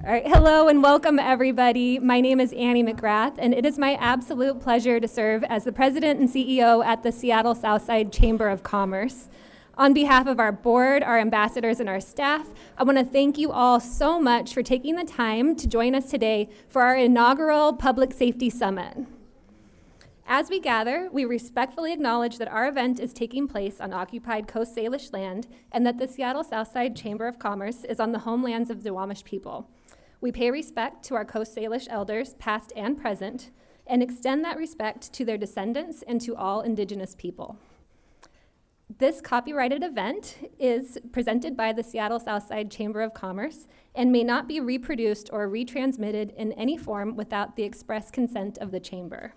All right, hello and welcome everybody. My name is Annie McGrath, and it is my absolute pleasure to serve as the president and CEO at the Seattle Southside Chamber of Commerce. On behalf of our board, our ambassadors, and our staff, I want to thank you all so much for taking the time to join us today for our inaugural Public Safety Summit. As we gather, we respectfully acknowledge that our event is taking place on occupied Coast Salish land and that the Seattle Southside Chamber of Commerce is on the homelands of the Duwamish people. We pay respect to our Coast Salish elders, past and present, and extend that respect to their descendants and to all Indigenous people. This copyrighted event is presented by the Seattle Southside Chamber of Commerce and may not be reproduced or retransmitted in any form without the express consent of the Chamber.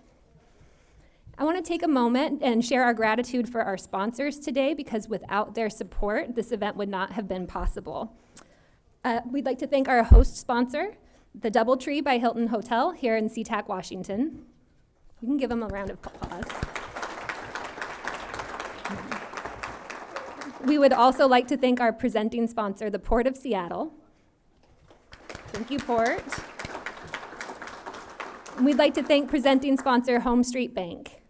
I want to take a moment and share our gratitude for our sponsors today, because without their support, this event would not have been possible. We'd like to thank our host sponsor, the Doubletree by Hilton Hotel here in SeaTac, Washington. You can give them a round of applause. We would also like to thank our presenting sponsor, the Port of Seattle. Thank you, Port. We'd like to thank presenting sponsor, Home Street Bank.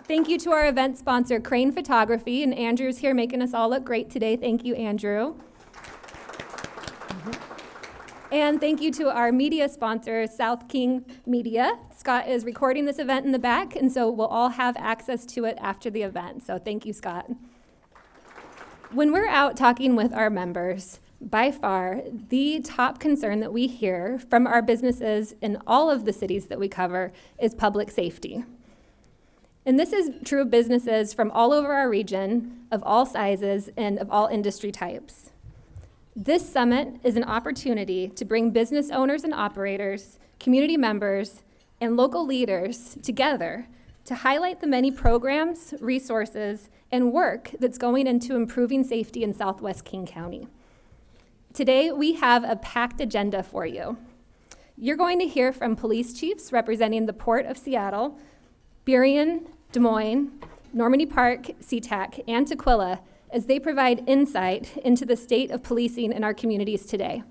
Thank you to our event sponsor, Crane Photography, and Andrew's here making us all look great today. Thank you, Andrew. And thank you to our media sponsor, South King Media. Scott is recording this event in the back, and so we'll all have access to it after the event. So thank you, Scott. When we're out talking with our members, by far, the top concern that we hear from our businesses in all of the cities that we cover is public safety. And this is true of businesses from all over our region, of all sizes, and of all industry types. This summit is an opportunity to bring business owners and operators, community members, and local leaders together to highlight the many programs, resources, and work that's going into improving safety in Southwest King County. Today, we have a packed agenda for you. You're going to hear from police chiefs representing the Port of Seattle, Burien, Des Moines, Normandy Park, SeaTac, and Tukwila as they provide insight into the state of policing in our communities today.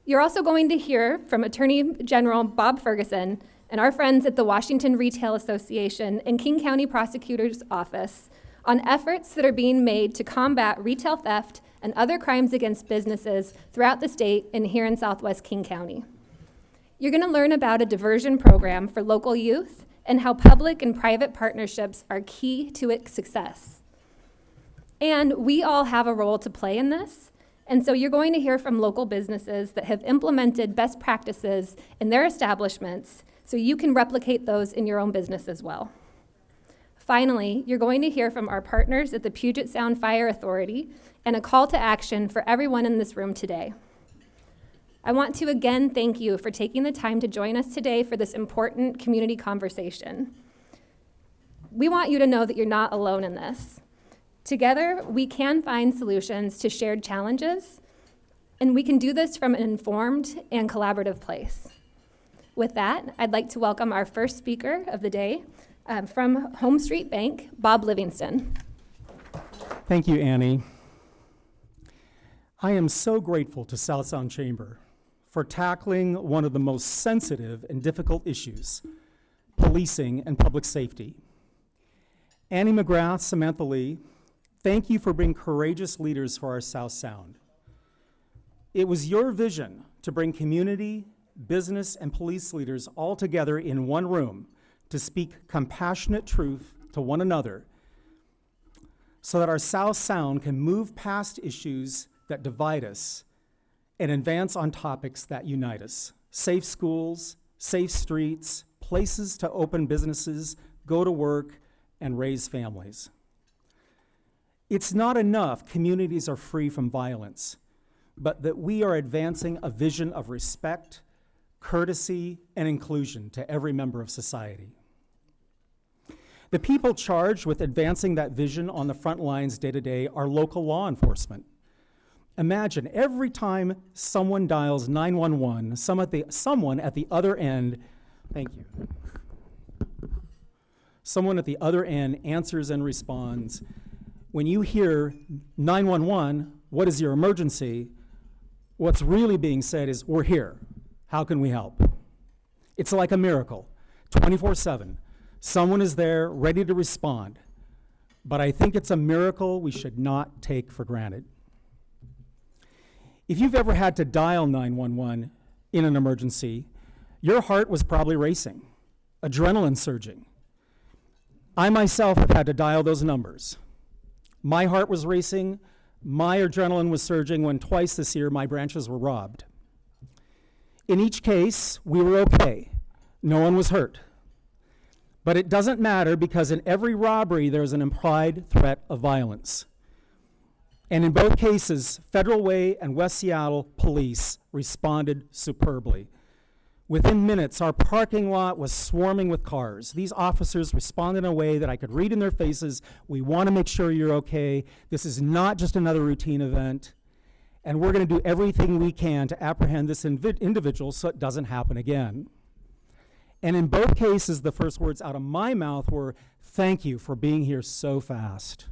You're also going to hear from Attorney General Bob Ferguson and our friends at the Washington Retail Association and King County Prosecutor's Office on efforts that are being made to combat retail theft and other crimes against businesses throughout the state and here in Southwest King County. You're going to learn about a diversion program for local youth and how public and private partnerships are key to its success. And we all have a role to play in this, and so you're going to hear from local businesses that have implemented best practices in their establishments so you can replicate those in your own business as well. Finally, you're going to hear from our partners at the Puget Sound Fire Authority and a call to action for everyone in this room today. I want to again thank you for taking the time to join us today for this important community conversation. We want you to know that you're not alone in this. Together, we can find solutions to shared challenges, and we can do this from an informed and collaborative place. With that, I'd like to welcome our first speaker of the day from Home Street Bank, Bob Livingston. Thank you, Annie. I am so grateful to Southside Chamber for tackling one of the most sensitive and difficult issues, policing and public safety. Annie McGrath, Samantha Lee, thank you for being courageous leaders for our South Sound. It was your vision to bring community, business, and police leaders all together in one room to speak compassionate truth to one another so that our South Sound can move past issues that divide us and advance on topics that unite us. Safe schools, safe streets, places to open businesses, go to work, and raise families. It's not enough communities are free from violence, but that we are advancing a vision of respect, courtesy, and inclusion to every member of society. The people charged with advancing that vision on the front lines day to day are local law enforcement. Imagine every time someone dials 911, someone at the other end, thank you. Someone at the other end answers and responds. When you hear 911, what is your emergency, what's really being said is, we're here. How can we help? It's like a miracle, 24/7. Someone is there ready to respond. But I think it's a miracle we should not take for granted. If you've ever had to dial 911 in an emergency, your heart was probably racing, adrenaline surging. I myself have had to dial those numbers. My heart was racing, my adrenaline was surging when twice this year my branches were robbed. In each case, we were okay. No one was hurt. But it doesn't matter because in every robbery there's an implied threat of violence. And in both cases, Federal Way and West Seattle police responded superbly. Within minutes, our parking lot was swarming with cars. These officers responded in a way that I could read in their faces. We want to make sure you're okay. This is not just another routine event. And we're going to do everything we can to apprehend this individual so it doesn't happen again. And in both cases, the first words out of my mouth were, "Thank you for being here so fast."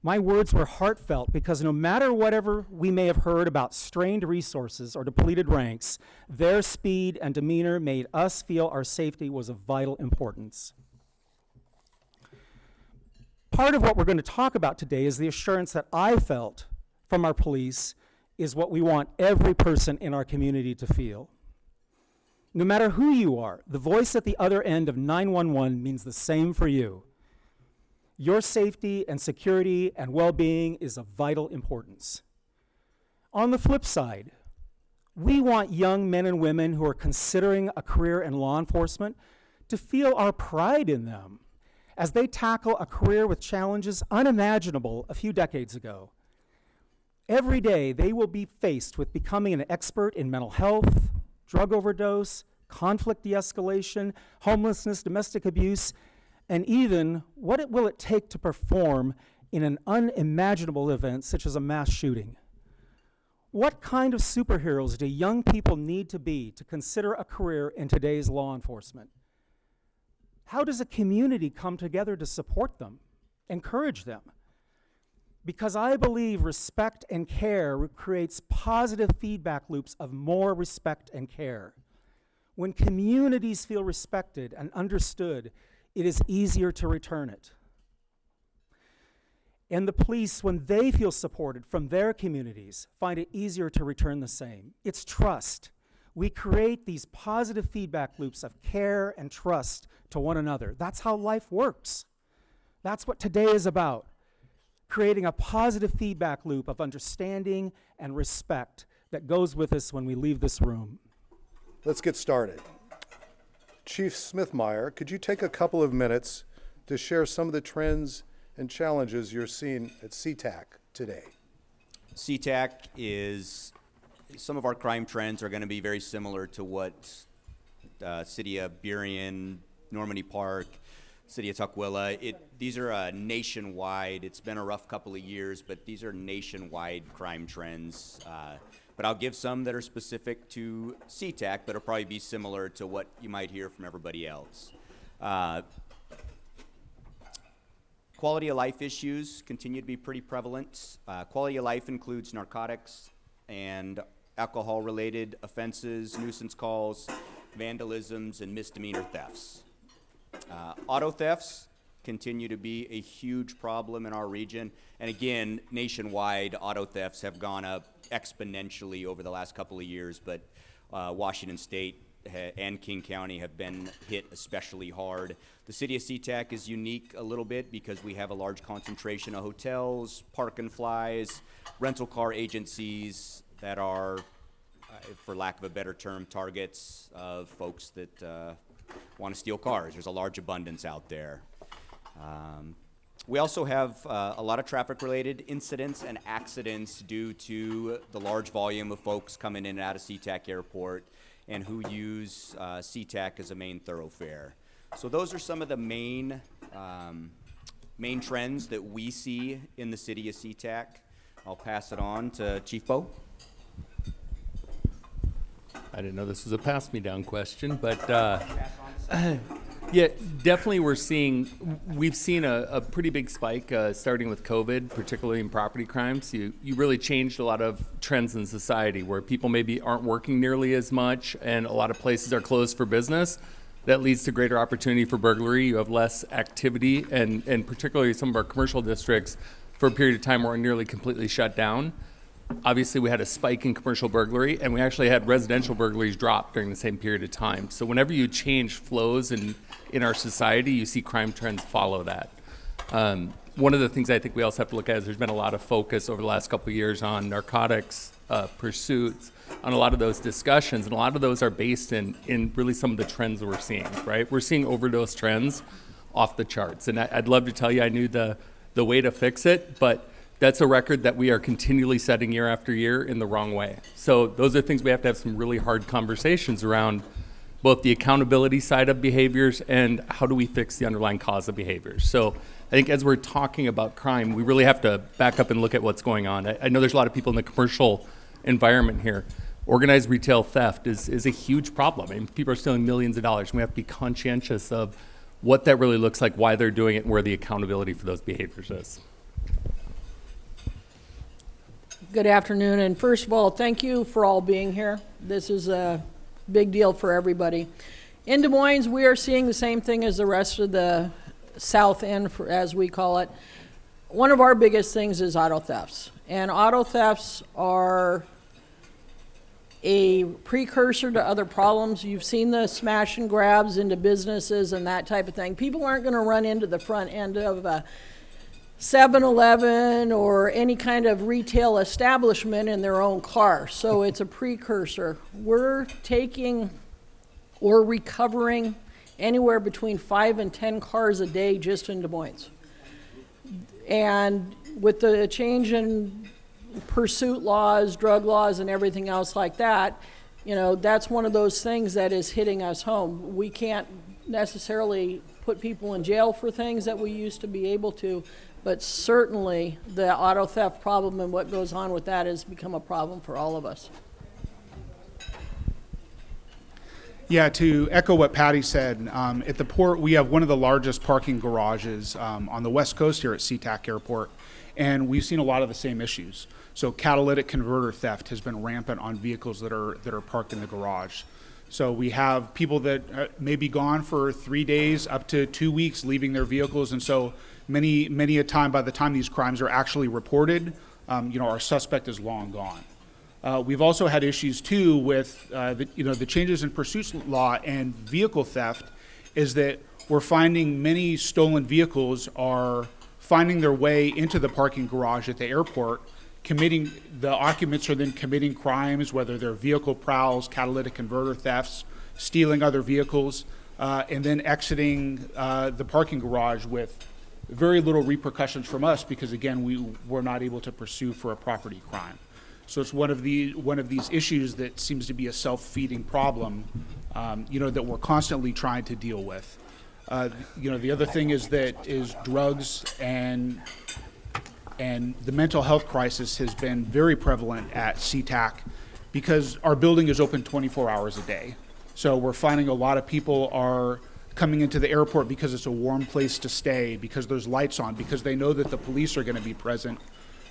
My words were heartfelt because no matter whatever we may have heard about strained resources or depleted ranks, their speed and demeanor made us feel our safety was of vital importance. Part of what we're going to talk about today is the assurance that I felt from our police is what we want every person in our community to feel. No matter who you are, the voice at the other end of 911 means the same for you. Your safety and security and well-being is of vital importance. On the flip side, we want young men and women who are considering a career in law enforcement to feel our pride in them as they tackle a career with challenges unimaginable a few decades ago. Every day, they will be faced with becoming an expert in mental health, drug overdose, conflict de-escalation, homelessness, domestic abuse, and even what will it take to perform in an unimaginable event such as a mass shooting. What kind of superheroes do young people need to be to consider a career in today's law enforcement? How does a community come together to support them, encourage them? Because I believe respect and care creates positive feedback loops of more respect and care. When communities feel respected and understood, it is easier to return it. And the police, when they feel supported from their communities, find it easier to return the same. It's trust. We create these positive feedback loops of care and trust to one another. That's how life works. That's what today is about. Creating a positive feedback loop of understanding and respect that goes with us when we leave this room. Let's get started. Chief Smithmeyer, could you take a couple of minutes to share some of the trends and challenges you're seeing at SeaTac today? SeaTac is, some of our crime trends are going to be very similar to what City of Burien, Normandy Park, City of Tukwila. These are nationwide. It's been a rough couple of years, but these are nationwide crime trends. But I'll give some that are specific to SeaTac, but it'll probably be similar to what you might hear from everybody else. Quality of life issues continue to be pretty prevalent. Quality of life includes narcotics and alcohol-related offenses, nuisance calls, vandalisms, and misdemeanor thefts. Auto thefts continue to be a huge problem in our region. And again, nationwide, auto thefts have gone up exponentially over the last couple of years, but Washington State and King County have been hit especially hard. The city of SeaTac is unique a little bit because we have a large concentration of hotels, park and flies, rental car agencies that are, for lack of a better term, targets of folks that want to steal cars. There's a large abundance out there. We also have a lot of traffic-related incidents and accidents due to the large volume of folks coming in and out of SeaTac Airport and who use SeaTac as a main thoroughfare. So those are some of the main trends that we see in the city of SeaTac. I'll pass it on to Chief Bo. I didn't know this was a pass-me-down question, but Yeah, definitely we've seen a pretty big spike starting with COVID, particularly in property crimes. You really changed a lot of trends in society where people maybe aren't working nearly as much and a lot of places are closed for business. That leads to greater opportunity for burglary. You have less activity and particularly some of our commercial districts for a period of time were nearly completely shut down. Obviously, we had a spike in commercial burglary, and we actually had residential burglaries drop during the same period of time. So whenever you change flows in our society, you see crime trends follow that. One of the things I think we also have to look at is there's been a lot of focus over the last couple of years on narcotics pursuits, on a lot of those discussions, and a lot of those are based in really some of the trends that we're seeing, right? We're seeing overdose trends off the charts, and I'd love to tell you I knew the way to fix it, but that's a record that we are continually setting year after year in the wrong way. So those are things we have to have some really hard conversations around, both the accountability side of behaviors and how do we fix the underlying cause of behaviors. So I think as we're talking about crime, we really have to back up and look at what's going on. I know there's a lot of people in the commercial environment here. Organized retail theft is a huge problem. I mean, people are stealing millions of dollars. We have to be conscientious of what that really looks like, why they're doing it, and where the accountability for those behaviors is. Good afternoon, and first of all, thank you for all being here. This is a big deal for everybody. In Des Moines, we are seeing the same thing as the rest of the South End, as we call it. One of our biggest things is auto thefts, and auto thefts are a precursor to other problems. You've seen the smash and grabs into businesses and that type of thing. People aren't going to run into the front end of a 7-Eleven or any kind of retail establishment in their own car, so it's a precursor. We're taking or recovering anywhere between 5 and 10 cars a day just in Des Moines. And with the change in pursuit laws, drug laws, and everything else like that, you know, that's one of those things that is hitting us home. We can't necessarily put people in jail for things that we used to be able to, but certainly the auto theft problem and what goes on with that has become a problem for all of us. Yeah, to echo what Patty said, at the port we have one of the largest parking garages on the west coast here at SeaTac Airport, and we've seen a lot of the same issues. So catalytic converter theft has been rampant on vehicles that are parked in the garage. So we have people that may be gone for 3 days up to 2 weeks leaving their vehicles, and so many a time by the time these crimes are actually reported, our suspect is long gone. We've also had issues too with the changes in pursuits law and vehicle theft is that we're finding many stolen vehicles are finding their way into the parking garage at the airport, the occupants are then committing crimes, whether they're vehicle prowls, catalytic converter thefts, stealing other vehicles, and then exiting the parking garage with very little repercussions from us because, again, we were not able to pursue for a property crime. So it's one of these issues that seems to be a self-feeding problem, that we're constantly trying to deal with. The other thing is drugs and the mental health crisis has been very prevalent at SeaTac because our building is open 24 hours a day. So we're finding a lot of people are coming into the airport because it's a warm place to stay, because there's lights on, because they know that the police are going to be present.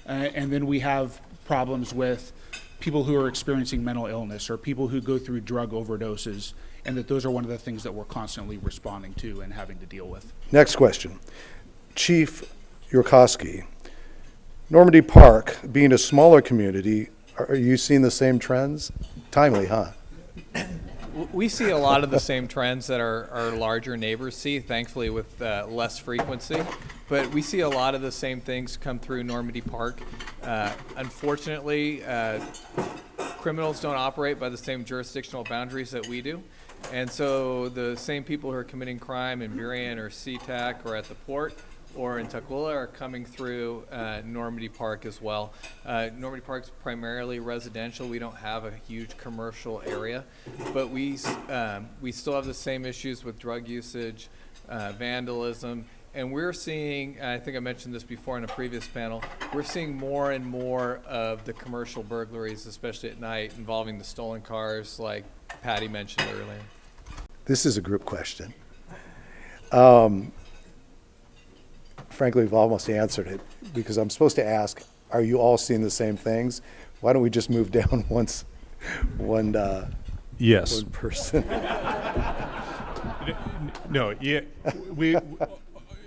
And then we have problems with people who are experiencing mental illness or people who go through drug overdoses, and that those are one of the things that we're constantly responding to and having to deal with. Next question. Chief Yurkowski, Normandy Park, being a smaller community, are you seeing the same trends? Timely, huh? We see a lot of the same trends that our larger neighbors see, thankfully with less frequency. But we see a lot of the same things come through Normandy Park. Unfortunately, criminals don't operate by the same jurisdictional boundaries that we do. And so the same people who are committing crime in Burien or SeaTac or at the port or in Tukwila are coming through Normandy Park as well. Normandy Park's primarily residential. We don't have a huge commercial area, but we still have the same issues with drug usage, vandalism, and we're seeing, I think I mentioned this before in a previous panel, we're seeing more and more of the commercial burglaries, especially at night, involving the stolen cars like Patty mentioned earlier. This is a group question. Frankly, we've almost answered it because I'm supposed to ask, are you all seeing the same things? Why don't we just move down one Yes. person? No, yeah, we,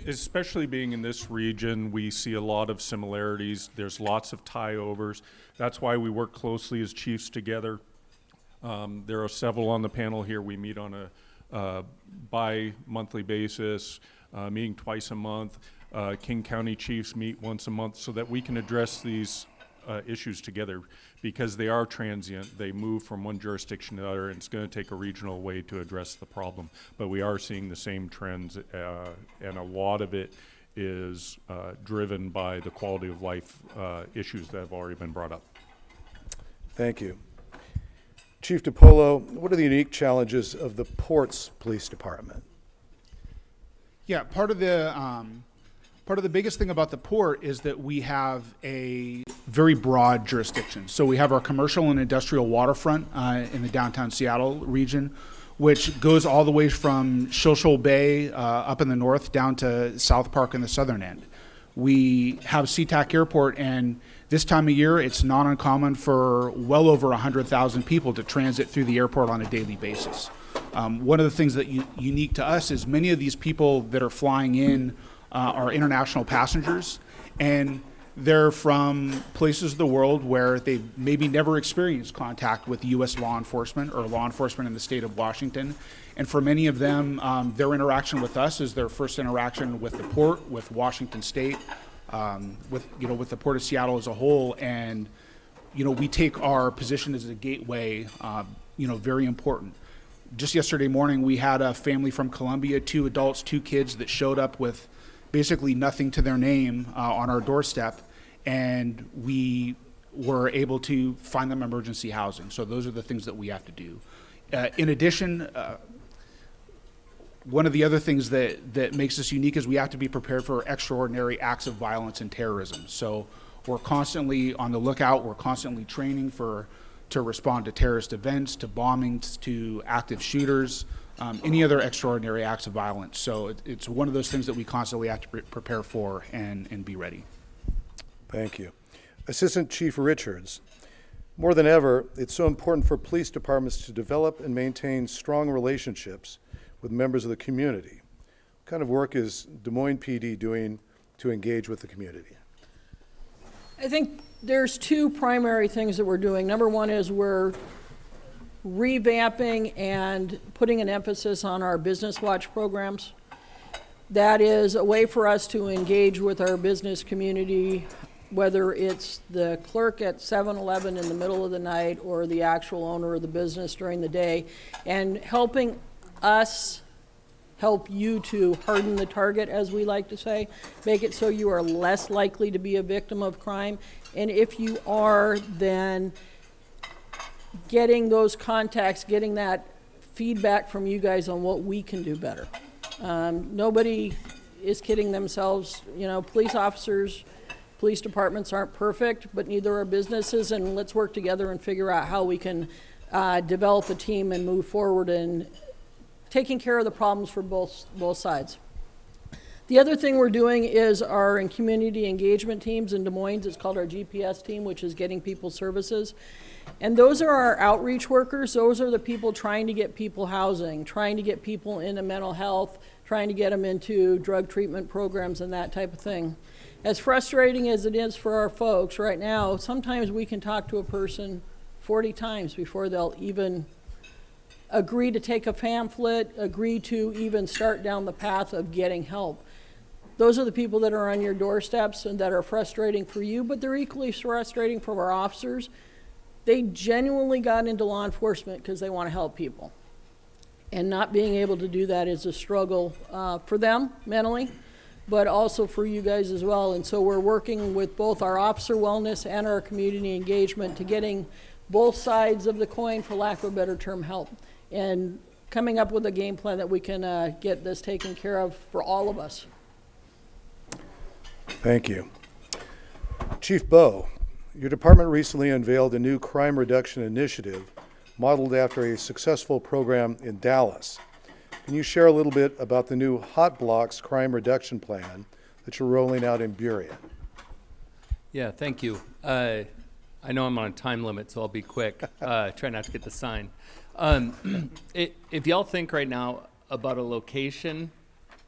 especially being in this region, we see a lot of similarities. There's lots of tie-overs. That's why we work closely as chiefs together. There are several on the panel here. We meet on a bi-monthly basis, meeting twice a month. King County chiefs meet once a month so that we can address these issues together because they are transient. They move from one jurisdiction to another, and it's going to take a regional way to address the problem. But we are seeing the same trends, and a lot of it is driven by the quality of life issues that have already been brought up. Thank you. Chief DiPolo, what are the unique challenges of the Ports Police Department? Yeah, part of the biggest thing about the port is that we have a very broad jurisdiction. So we have our commercial and industrial waterfront in the downtown Seattle region, which goes all the way from Shoshone Bay up in the north down to South Park in the southern end. We have SeaTac Airport, and this time of year, it's not uncommon for well over 100,000 people to transit through the airport on a daily basis. One of the things that unique to us is many of these people that are flying in are international passengers, and they're from places of the world where they've maybe never experienced contact with U.S. law enforcement or law enforcement in the state of Washington. And for many of them, their interaction with us is their first interaction with the port, with Washington State, with the Port of Seattle as a whole. And we take our position as a gateway, very important. Just yesterday morning, we had a family from Colombia, 2 adults, 2 kids that showed up with basically nothing to their name on our doorstep, and we were able to find them emergency housing. So those are the things that we have to do. In addition, one of the other things that makes us unique is we have to be prepared for extraordinary acts of violence and terrorism. So we're constantly on the lookout. We're constantly training to respond to terrorist events, to bombings, to active shooters, any other extraordinary acts of violence. So it's one of those things that we constantly have to prepare for and be ready. Thank you. Assistant Chief Richards, more than ever, it's so important for police departments to develop and maintain strong relationships with members of the community. What kind of work is Des Moines PD doing to engage with the community? I think there's 2 primary things that we're doing. Number one is we're revamping and putting an emphasis on our Business Watch programs. That is a way for us to engage with our business community, whether it's the clerk at 7-Eleven in the middle of the night or the actual owner of the business during the day, and helping us help you to harden the target, as we like to say, make it so you are less likely to be a victim of crime. And if you are, then getting those contacts, getting that feedback from you guys on what we can do better. Nobody is kidding themselves. Police officers, police departments aren't perfect, but neither are businesses, and let's work together and figure out how we can develop a team and move forward in taking care of the problems for both sides. The other thing we're doing is our community engagement teams in Des Moines. It's called our GPS team, which is getting people services. And those are our outreach workers. Those are the people trying to get people housing, trying to get people into mental health, trying to get them into drug treatment programs and that type of thing. As frustrating as it is for our folks right now, sometimes we can talk to a person 40 times before they'll even agree to take a pamphlet, agree to even start down the path of getting help. Those are the people that are on your doorsteps and that are frustrating for you, but they're equally frustrating for our officers. They genuinely got into law enforcement because they want to help people. And not being able to do that is a struggle for them mentally, but also for you guys as well. And so we're working with both our officer wellness and our community engagement to getting both sides of the coin, for lack of a better term, help. And coming up with a game plan that we can get this taken care of for all of us. Thank you. Chief Bowe, your department recently unveiled a new crime reduction initiative modeled after a successful program in Dallas. Can you share a little bit about the new Hot Blocks crime reduction plan that you're rolling out in Burien? Yeah, thank you. I know I'm on a time limit, so I'll be quick. Try not to get the sign. If y'all think right now about a location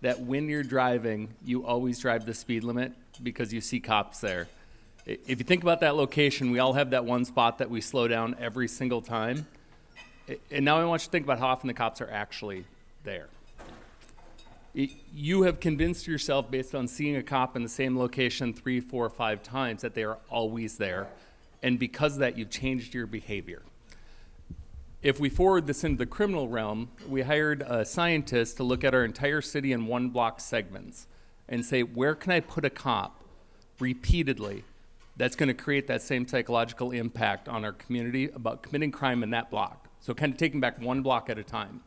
that when you're driving, you always drive the speed limit because you see cops there. If you think about that location, we all have that one spot that we slow down every single time. And now I want you to think about how often the cops are actually there. You have convinced yourself based on seeing a cop in the same location 3, 4, 5 times that they are always there. And because of that, you've changed your behavior. If we forward this into the criminal realm, we hired a scientist to look at our entire city in 1 block segments and say, where can I put a cop repeatedly that's going to create that same psychological impact on our community about committing crime in that block? So kind of taking back 1 block at a time,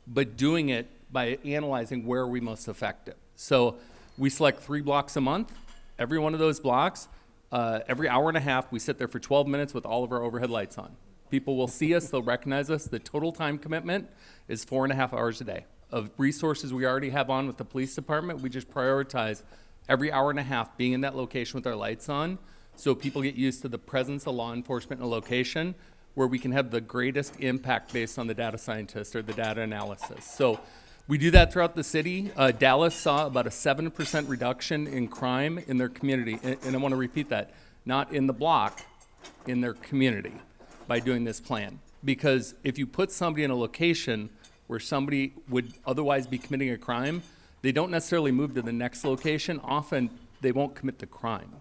but doing it by analyzing where are we most effective. So we select 3 blocks a month. Every one of those blocks, every hour and a half, we sit there for 12 minutes with all of our overhead lights on. People will see us, they'll recognize us. The total time commitment is 4.5 hours a day. Of resources we already have on with the police department, we just prioritize every hour and a half being in that location with our lights on so people get used to the presence of law enforcement in a location where we can have the greatest impact based on the data scientist or the data analysis. So we do that throughout the city. Dallas saw about a 7% reduction in crime in their community. And I want to repeat that, not in the block, in their community by doing this plan. Because if you put somebody in a location where somebody would otherwise be committing a crime, they don't necessarily move to the next location. Often they won't commit the crime.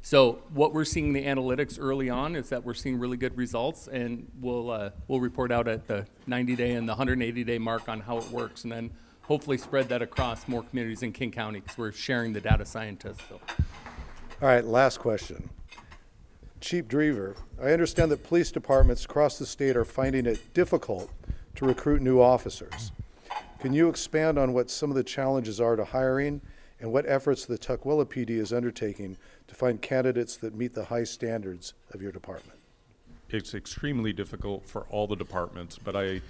So what we're seeing in the analytics early on is that we're seeing really good results, and we'll report out at the 90-day and the 180-day mark on how it works, and then hopefully spread that across more communities in King County because we're sharing the data scientists. So. All right, last question. Chief Drever, I understand that police departments across the state are finding it difficult to recruit new officers. Can you expand on what some of the challenges are to hiring and what efforts the Tukwila PD is undertaking to find candidates that meet the high standards of your department? It's extremely difficult for all the departments, but I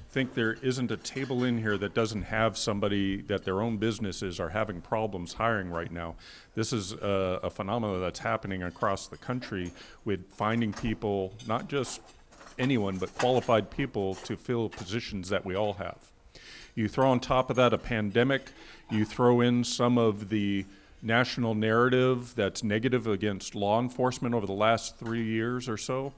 think there isn't a table in here that doesn't have somebody that their own businesses are having problems hiring right now. This is a phenomenon that's happening across the country with finding people, not just anyone, but qualified people to fill positions that we all have. You throw on top of that a pandemic, you throw in some of the national narrative that's negative against law enforcement over the last 3 years or so,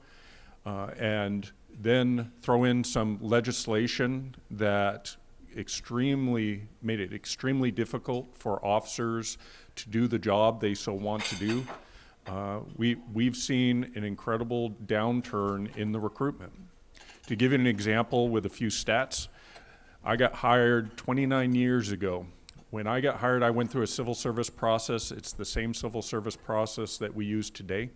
and then throw in some legislation that made it extremely difficult for officers to do the job they so want to do. We've seen an incredible downturn in the recruitment. To give you an example with a few stats, I got hired 29 years ago. When I got hired, I went through a civil service process. It's the same civil service process that we use today.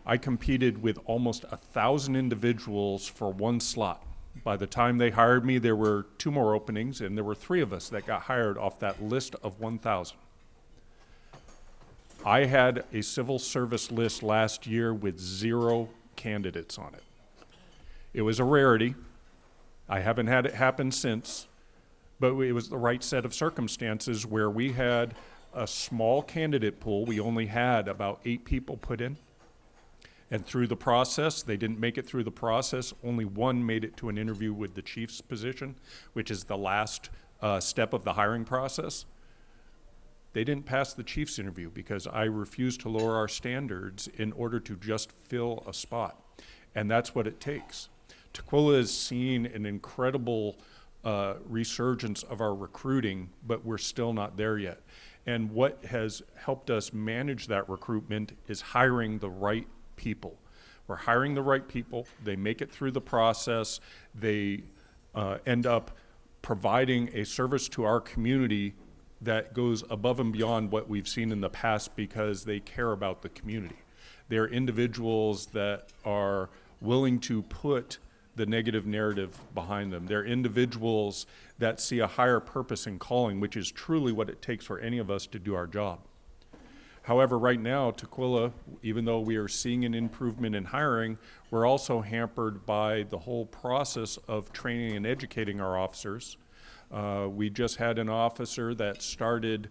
I competed with almost 1,000 individuals for 1 slot. By the time they hired me, there were 2 more openings, and there were 3 of us that got hired off that list of 1,000. I had a civil service list last year with 0 candidates on it. It was a rarity. I haven't had it happen since, but it was the right set of circumstances where we had a small candidate pool. We only had about 8 people put in. And through the process, they didn't make it through the process. Only 1 made it to an interview with the chief's position, which is the last step of the hiring process. They didn't pass the chief's interview because I refused to lower our standards in order to just fill a spot. And that's what it takes. Tukwila has seen an incredible resurgence of our recruiting, but we're still not there yet. And what has helped us manage that recruitment is hiring the right people. We're hiring the right people. They make it through the process. They end up providing a service to our community that goes above and beyond what we've seen in the past because they care about the community. They're individuals that are willing to put the negative narrative behind them. They're individuals that see a higher purpose in calling, which is truly what it takes for any of us to do our job. However, right now, Tukwila, even though we are seeing an improvement in hiring, we're also hampered by the whole process of training and educating our officers. We just had an officer that started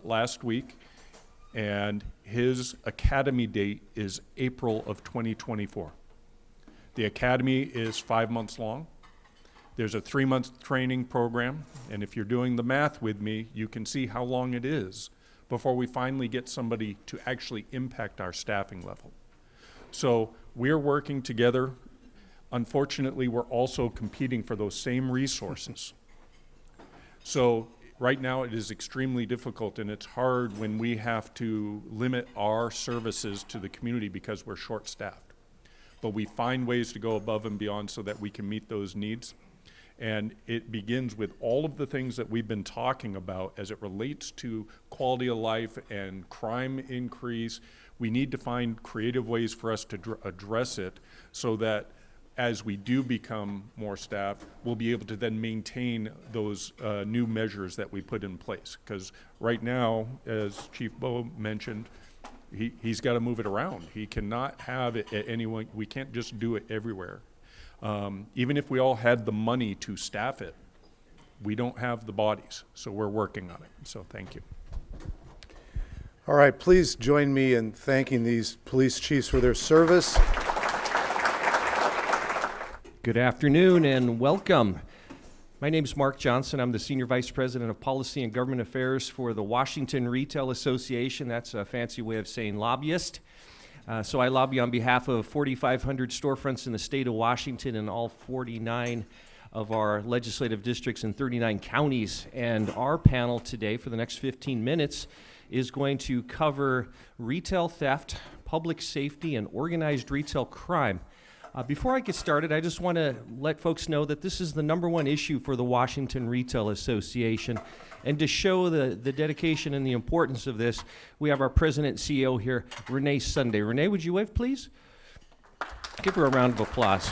last week, and his academy date is April of 2024. The academy is 5 months long. There's a 3-month training program, and if you're doing the math with me, you can see how long it is before we finally get somebody to actually impact our staffing level. So we're working together. Unfortunately, we're also competing for those same resources. So right now it is extremely difficult, and it's hard when we have to limit our services to the community because we're short-staffed. But we find ways to go above and beyond so that we can meet those needs. And it begins with all of the things that we've been talking about as it relates to quality of life and crime increase. We need to find creative ways for us to address it so that as we do become more staff, we'll be able to then maintain those new measures that we put in place. Because right now, as Chief Bo mentioned, he's got to move it around. He cannot have it at anyone. We can't just do it everywhere. Even if we all had the money to staff it, we don't have the bodies. So we're working on it. So thank you. All right, please join me in thanking these police chiefs for their service. Good afternoon and welcome. My name is Mark Johnson. I'm the Senior Vice President of Policy and Government Affairs for the Washington Retail Association. That's a fancy way of saying lobbyist. So I lobby on behalf of 4,500 storefronts in the state of Washington and all 49 of our legislative districts in 39 counties. And our panel today for the next 15 minutes is going to cover retail theft, public safety, and organized retail crime. Before I get started, I just want to let folks know that this is the #1 issue for the Washington Retail Association. And to show the dedication and the importance of this, we have our President and CEO here, Renee Sunday. Renee, would you wave, please? Give her a round of applause.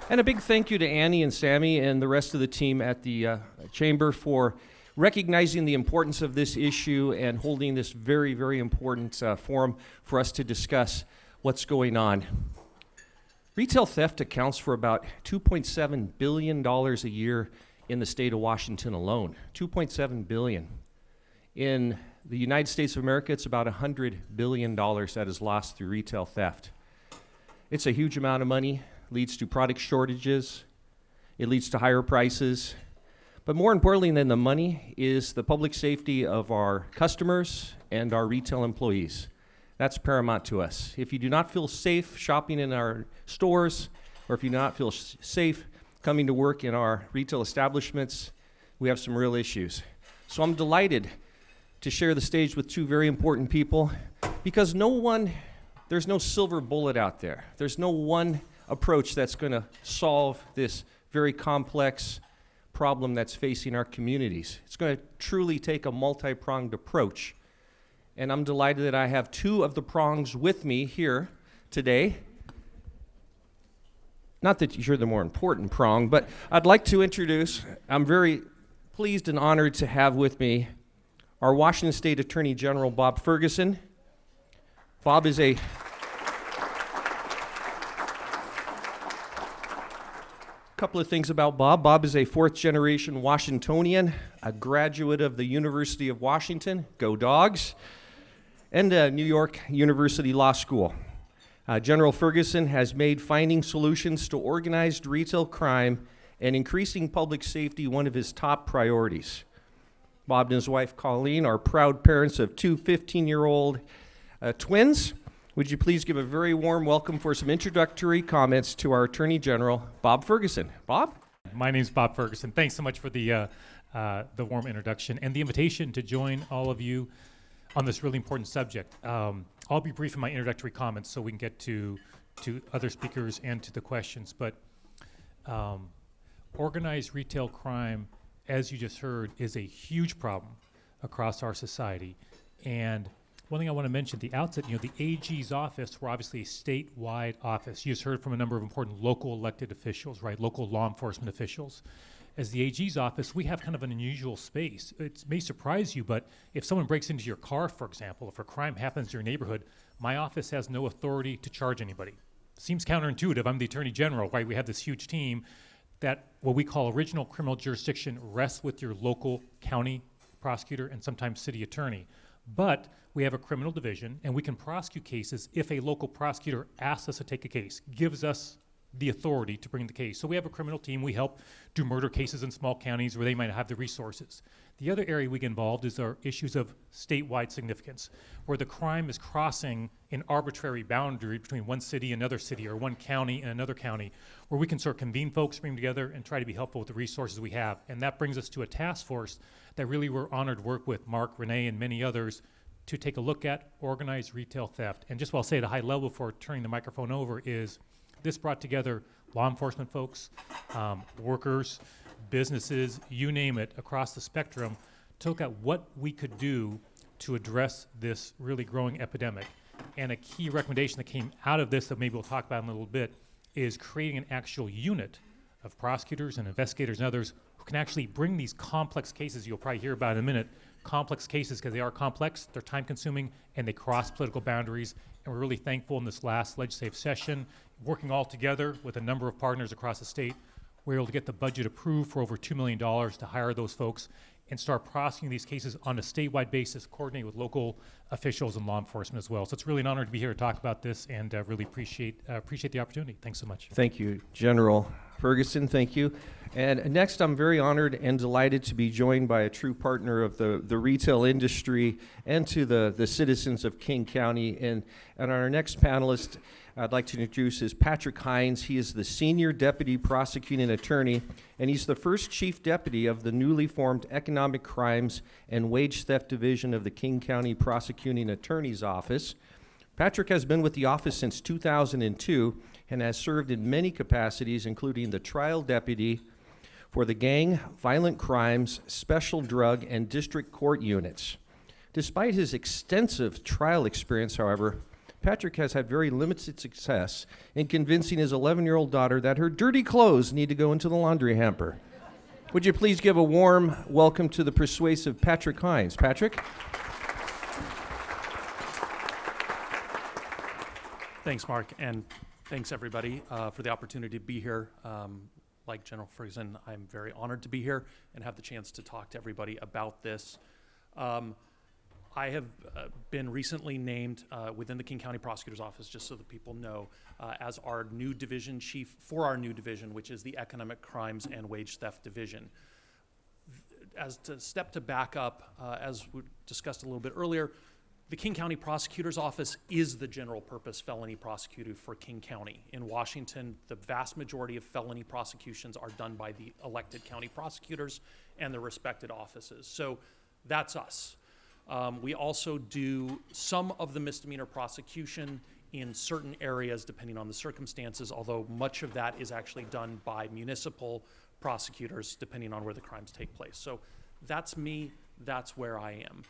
And a big thank you to Annie and Sammy and the rest of the team at the Chamber for recognizing the importance of this issue and holding this very, very important forum for us to discuss what's going on. Retail theft accounts for about $2.7 billion a year in the state of Washington alone. $2.7 billion. In the United States of America, it's about $100 billion that is lost through retail theft. It's a huge amount of money, leads to product shortages, it leads to higher prices, but more importantly than the money is the public safety of our customers and our retail employees. That's paramount to us. If you do not feel safe shopping in our stores, or if you do not feel safe coming to work in our retail establishments, we have some real issues. So I'm delighted to share the stage with two very important people, because there's no silver bullet out there. There's no one approach that's going to solve this very complex problem that's facing our communities. It's going to truly take a multi-pronged approach. And I'm delighted that I have two of the prongs with me here today. Not that you're the more important prong, but I'd like to introduce, I'm very pleased and honored to have with me our Washington State Attorney General, Bob Ferguson. Bob is a couple of things about Bob. Bob is a fourth-generation Washingtonian, a graduate of the University of Washington, go Dogs, and New York University Law School. General Ferguson has made finding solutions to organized retail crime and increasing public safety one of his top priorities. Bob and his wife Colleen are proud parents of two 15-year-old twins. Would you please give a very warm welcome for some introductory comments to our Attorney General, Bob Ferguson. Bob? My name's Bob Ferguson. Thanks so much for the warm introduction and the invitation to join all of you on this really important subject. I'll be brief in my introductory comments so we can get to other speakers and to the questions. But organized retail crime, as you just heard, is a huge problem across our society. And one thing I want to mention at the outset, the AG's office, we're obviously a statewide office. You just heard from a number of important local elected officials, right? Local law enforcement officials. As the AG's office, we have kind of an unusual space. It may surprise you, but if someone breaks into your car, for example, if a crime happens in your neighborhood, my office has no authority to charge anybody. Seems counterintuitive. I'm the Attorney General, right? We have this huge team. that what we call original criminal jurisdiction rests with your local county prosecutor and sometimes city attorney. But we have a criminal division, and we can prosecute cases if a local prosecutor asks us to take a case, gives us the authority to bring the case. So we have a criminal team. We help do murder cases in small counties where they might have the resources. The other area we get involved is our issues of statewide significance, where the crime is crossing an arbitrary boundary between one city and another city, or one county and another county, where we can sort of convene folks, bring them together, and try to be helpful with the resources we have. And that brings us to a task force that really we're honored to work with Mark, Renee, and many others to take a look at organized retail theft. And just what I'll say at a high level before turning the microphone over is this brought together law enforcement folks, workers, businesses, you name it, across the spectrum, to look at what we could do to address this really growing epidemic. And a key recommendation that came out of this that maybe we'll talk about in a little bit is creating an actual unit of prosecutors and investigators and others who can actually bring these complex cases you'll probably hear about in a minute, complex cases because they are complex, they're time consuming, and they cross political boundaries. And we're really thankful in this last legislative session, working all together with a number of partners across the state, we're able to get the budget approved for over $2 million to hire those folks and start prosecuting these cases on a statewide basis, coordinate with local officials and law enforcement as well. So it's really an honor to be here to talk about this, and really appreciate the opportunity. Thanks so much. Thank you, General Ferguson. Thank you. And next, I'm very honored and delighted to be joined by a true partner of the retail industry and to the citizens of King County. And our next panelist I'd like to introduce is Patrick Hines. He is the Senior Deputy Prosecuting Attorney, and he's the first Chief Deputy of the newly formed Economic Crimes and Wage Theft Division of the King County Prosecuting Attorney's Office. Patrick has been with the office since 2002 and has served in many capacities, including the Trial Deputy for the Gang, Violent Crimes, Special Drug, and District Court units. Despite his extensive trial experience, however, Patrick has had very limited success in convincing his 11-year-old daughter that her dirty clothes need to go into the laundry hamper. Would you please give a warm welcome to the persuasive Patrick Hines. Patrick? Thanks, Mark, and thanks everybody for the opportunity to be here. Like General Ferguson, I'm very honored to be here and have the chance to talk to everybody about this. I have been recently named within the King County Prosecutor's Office, just so that people know, as our new division chief for our new division, which is the Economic Crimes and Wage Theft Division. As to step to back up, as we discussed a little bit earlier, the King County Prosecutor's Office is the general purpose felony prosecutor for King County. In Washington, the vast majority of felony prosecutions are done by the elected county prosecutors and their respected offices. So that's us. We also do some of the misdemeanor prosecution in certain areas depending on the circumstances, although much of that is actually done by municipal prosecutors depending on where the crimes take place. So that's me, that's where I am.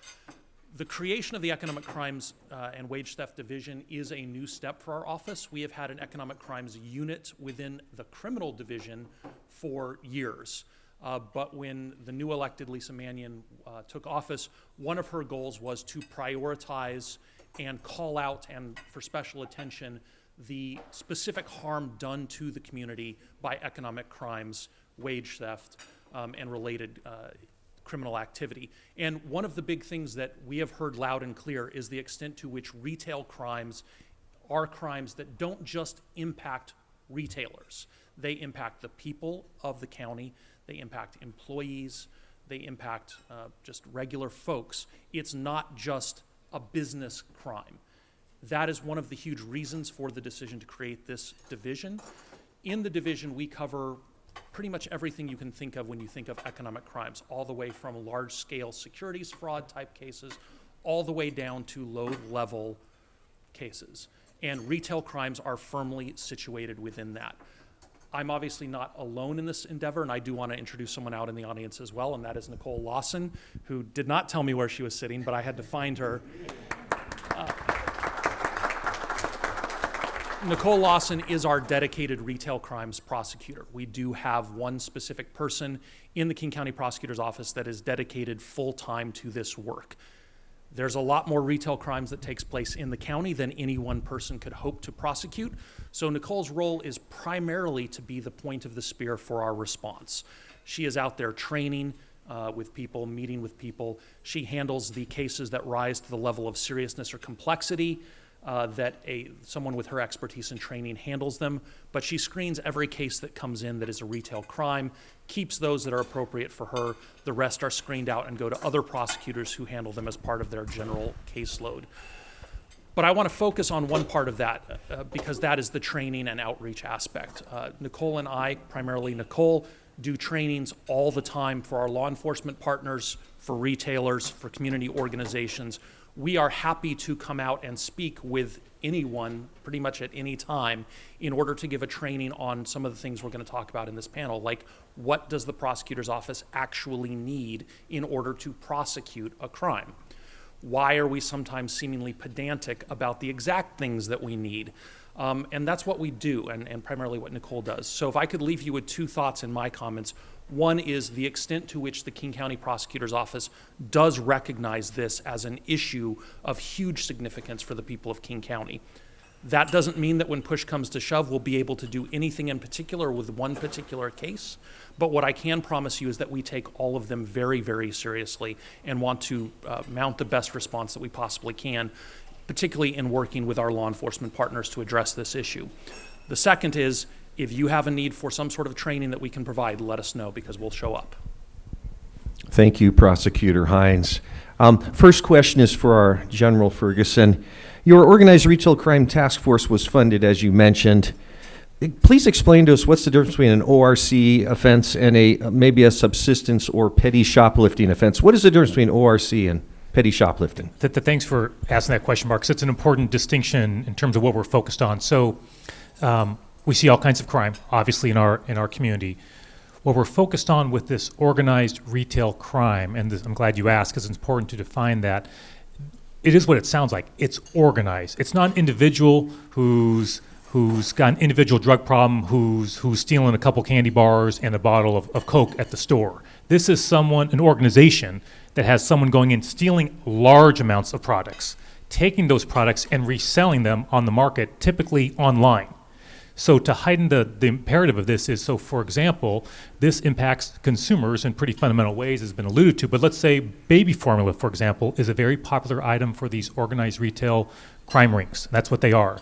The creation of the Economic Crimes and Wage Theft Division is a new step for our office. We have had an economic crimes unit within the criminal division for years. But when the new elected Lisa Mannion took office, one of her goals was to prioritize and call out and for special attention the specific harm done to the community by economic crimes, wage theft, and related criminal activity. And one of the big things that we have heard loud and clear is the extent to which retail crimes are crimes that don't just impact retailers. They impact the people of the county, they impact employees, they impact just regular folks. It's not just a business crime. That is one of the huge reasons for the decision to create this division. In the division, we cover pretty much everything you can think of when you think of economic crimes, all the way from large-scale securities fraud type cases, all the way down to low-level cases. And retail crimes are firmly situated within that. I'm obviously not alone in this endeavor, and I do want to introduce someone out in the audience as well, and that is Nicole Lawson, who did not tell me where she was sitting, but I had to find her. Nicole Lawson is our dedicated retail crimes prosecutor. We do have one specific person in the King County Prosecutor's Office that is dedicated full-time to this work. There's a lot more retail crimes that takes place in the county than any one person could hope to prosecute. So Nicole's role is primarily to be the point of the spear for our response. She is out there training with people, meeting with people. She handles the cases that rise to the level of seriousness or complexity that someone with her expertise and training handles them. But she screens every case that comes in that is a retail crime, keeps those that are appropriate for her. The rest are screened out and go to other prosecutors who handle them as part of their general caseload. But I want to focus on one part of that because that is the training and outreach aspect. Nicole and I, primarily Nicole, do trainings all the time for our law enforcement partners, for retailers, for community organizations. We are happy to come out and speak with anyone pretty much at any time in order to give a training on some of the things we're going to talk about in this panel, like what does the prosecutor's office actually need in order to prosecute a crime? Why are we sometimes seemingly pedantic about the exact things that we need? And that's what we do, and primarily what Nicole does. So if I could leave you with two thoughts in my comments. One is the extent to which the King County Prosecutor's Office does recognize this as an issue of huge significance for the people of King County. That doesn't mean that when push comes to shove, we'll be able to do anything in particular with one particular case. But what I can promise you is that we take all of them very, very seriously and want to mount the best response that we possibly can, particularly in working with our law enforcement partners to address this issue. The second is, if you have a need for some sort of training that we can provide, let us know because we'll show up. Thank you, Prosecutor Hines. First question is for our General Ferguson. Your Organized Retail Crime Task Force was funded, as you mentioned. Please explain to us what's the difference between an ORC offense and maybe a subsistence or petty shoplifting offense. What is the difference between ORC and petty shoplifting? Thanks for asking that question, Mark, 'cause it's an important distinction in terms of what we're focused on. So we see all kinds of crime, obviously, in our community. What we're focused on with this organized retail crime, and I'm glad you asked because it's important to define that, it is what it sounds like. It's organized. It's not an individual who's got an individual drug problem, who's stealing a couple candy bars and a bottle of Coke at the store. This is an organization that has someone going in, stealing large amounts of products, taking those products and reselling them on the market, typically online. So to heighten the imperative of this is, so for example, this impacts consumers in pretty fundamental ways, as has been alluded to, but let's say baby formula, for example, is a very popular item for these organized retail crime rings. That's what they are.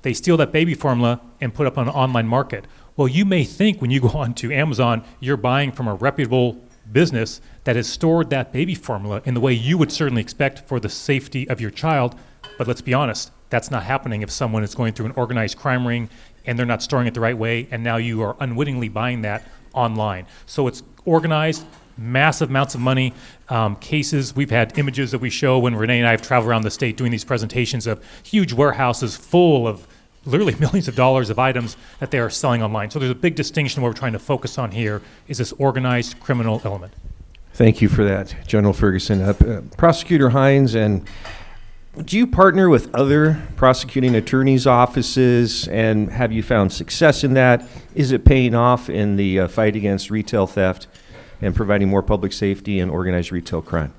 They steal that baby formula and put up on an online market. Well, you may think when you go onto Amazon, you're buying from a reputable business that has stored that baby formula in the way you would certainly expect for the safety of your child, but let's be honest, that's not happening if someone is going through an organized crime ring and they're not storing it the right way, and now you are unwittingly buying that online. So it's organized, massive amounts of money, cases. We've had images that we show when Renee and I have traveled around the state doing these presentations of huge warehouses full of literally millions of dollars of items that they are selling online. So there's a big distinction. What we're trying to focus on here is this organized criminal element. Thank you for that, General Ferguson. Prosecutor Hines, and do you partner with other prosecuting attorneys' offices, and have you found success in that? Is it paying off in the fight against retail theft and providing more public safety and organized retail crime?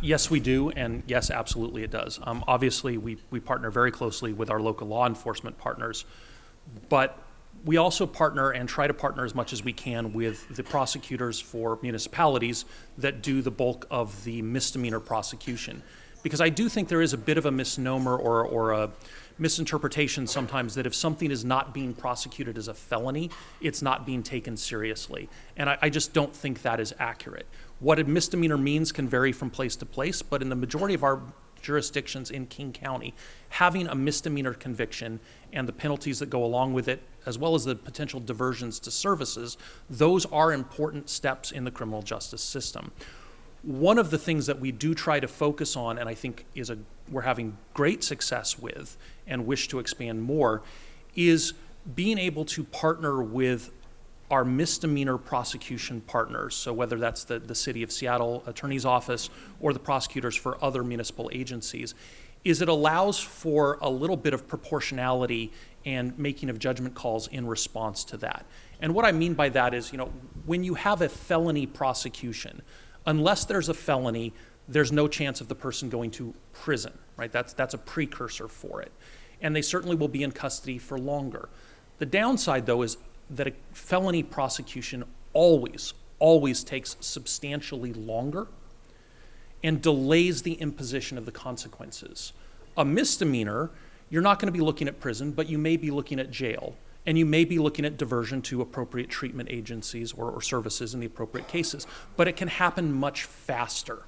Yes, we do, and yes, absolutely it does. Obviously, we partner very closely with our local law enforcement partners, but we also partner and try to partner as much as we can with the prosecutors for municipalities that do the bulk of the misdemeanor prosecution. Because I do think there is a bit of a misnomer or a misinterpretation sometimes that if something is not being prosecuted as a felony, it's not being taken seriously. And I just don't think that is accurate. What a misdemeanor means can vary from place to place, but in the majority of our jurisdictions in King County, having a misdemeanor conviction and the penalties that go along with it, as well as the potential diversions to services, those are important steps in the criminal justice system. One of the things that we do try to focus on, and I think we're having great success with and wish to expand more, is being able to partner with our misdemeanor prosecution partners. So whether that's the City of Seattle Attorney's Office or the prosecutors for other municipal agencies, is it allows for a little bit of proportionality and making of judgment calls in response to that. And what I mean by that is, when you have a felony prosecution, unless there's a felony, there's no chance of the person going to prison, right? That's a precursor for it. And they certainly will be in custody for longer. The downside, though, is that a felony prosecution always takes substantially longer and delays the imposition of the consequences. A misdemeanor, you're not going to be looking at prison, but you may be looking at jail, and you may be looking at diversion to appropriate treatment agencies or services in the appropriate cases, but it can happen much faster.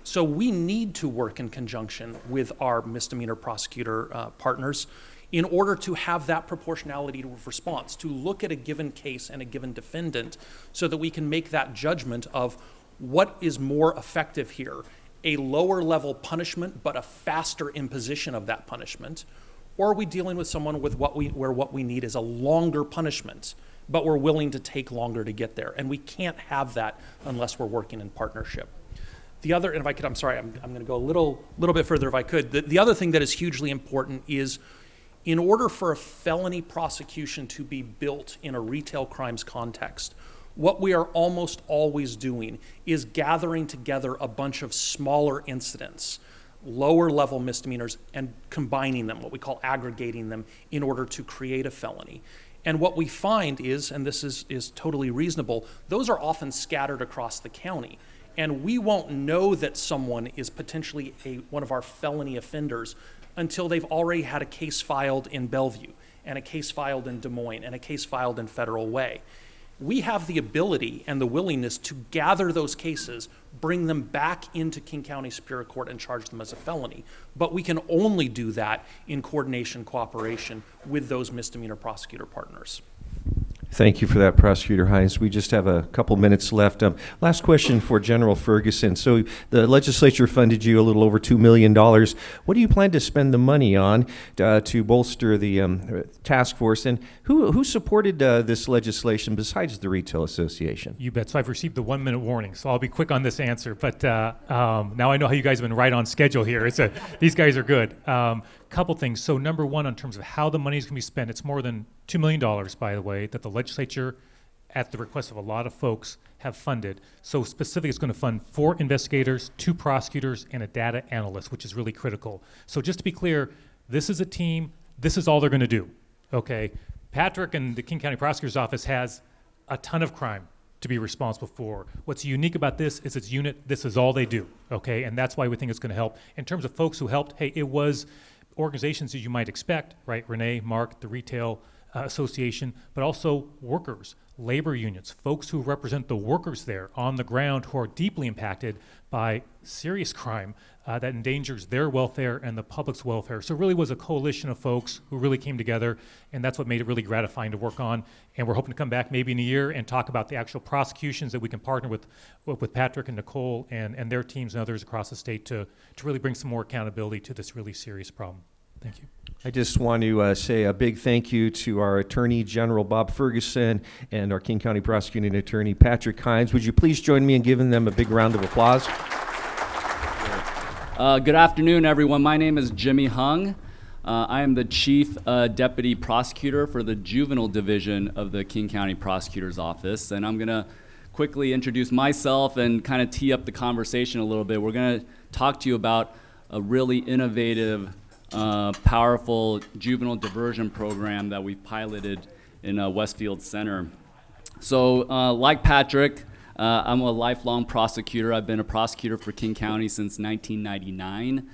So we need to work in conjunction with our misdemeanor prosecutor partners in order to have that proportionality of response, to look at a given case and a given defendant so that we can make that judgment of what is more effective here, a lower level punishment but a faster imposition of that punishment, or are we dealing with someone with where what we need is a longer punishment, but we're willing to take longer to get there, and we can't have that unless we're working in partnership. The other, and if I could, I'm sorry, I'm going to go a little bit further if I could. The other thing that is hugely important is, in order for a felony prosecution to be built in a retail crimes context, what we are almost always doing is gathering together a bunch of smaller incidents, lower level misdemeanors, and combining them, what we call aggregating them, in order to create a felony. And what we find is, and this is totally reasonable, those are often scattered across the county. And we won't know that someone is potentially one of our felony offenders until they've already had a case filed in Bellevue, and a case filed in Des Moines, and a case filed in Federal Way. We have the ability and the willingness to gather those cases, bring them back into King County Superior Court and charge them as a felony. But we can only do that in coordination, cooperation with those misdemeanor prosecutor partners. Thank you for that, Prosecutor Hines. We just have a couple minutes left. Last question for General Ferguson. So the legislature funded you a little over $2 million. What do you plan to spend the money on to bolster the task force? And who supported this legislation besides the Retail Association? You bet. So I've received the 1 minute warning, so I'll be quick on this answer. But now I know how you guys have been right on schedule here. These guys are good. Couple things. So number one, in terms of how the money is going to be spent, it's more than $2 million, by the way, that the legislature, at the request of a lot of folks, have funded. So specifically, it's going to fund 4 investigators, 2 prosecutors, and a data analyst, which is really critical. So just to be clear, this is a team. This is all they're going to do. Okay? Patrick and the King County Prosecutor's Office has a ton of crime to be responsible for. What's unique about this is its unit. This is all they do. Okay? And that's why we think it's going to help. In terms of folks who helped, hey, it was organizations as you might expect, right? Renee, Mark, the Retail Association, but also workers, labor unions, folks who represent the workers there on the ground who are deeply impacted by serious crime that endangers their welfare and the public's welfare. So it really was a coalition of folks who really came together, and that's what made it really gratifying to work on. And we're hoping to come back maybe in a year and talk about the actual prosecutions that we can partner with Patrick and Nicole and their teams and others across the state to really bring some more accountability to this really serious problem. Thank you. I just want to say a big thank you to our Attorney General Bob Ferguson and our King County Prosecuting Attorney Patrick Hines. Would you please join me in giving them a big round of applause? Good afternoon, everyone. My name is Jimmy Hung. I am the Chief Deputy Prosecutor for the Juvenile Division of the King County Prosecutor's Office, and I'm going to quickly introduce myself and kind of tee up the conversation a little bit. We're going to talk to you about a really innovative, powerful juvenile diversion program that we piloted in Westfield Center. So like Patrick, I'm a lifelong prosecutor. I've been a prosecutor for King County since 1999.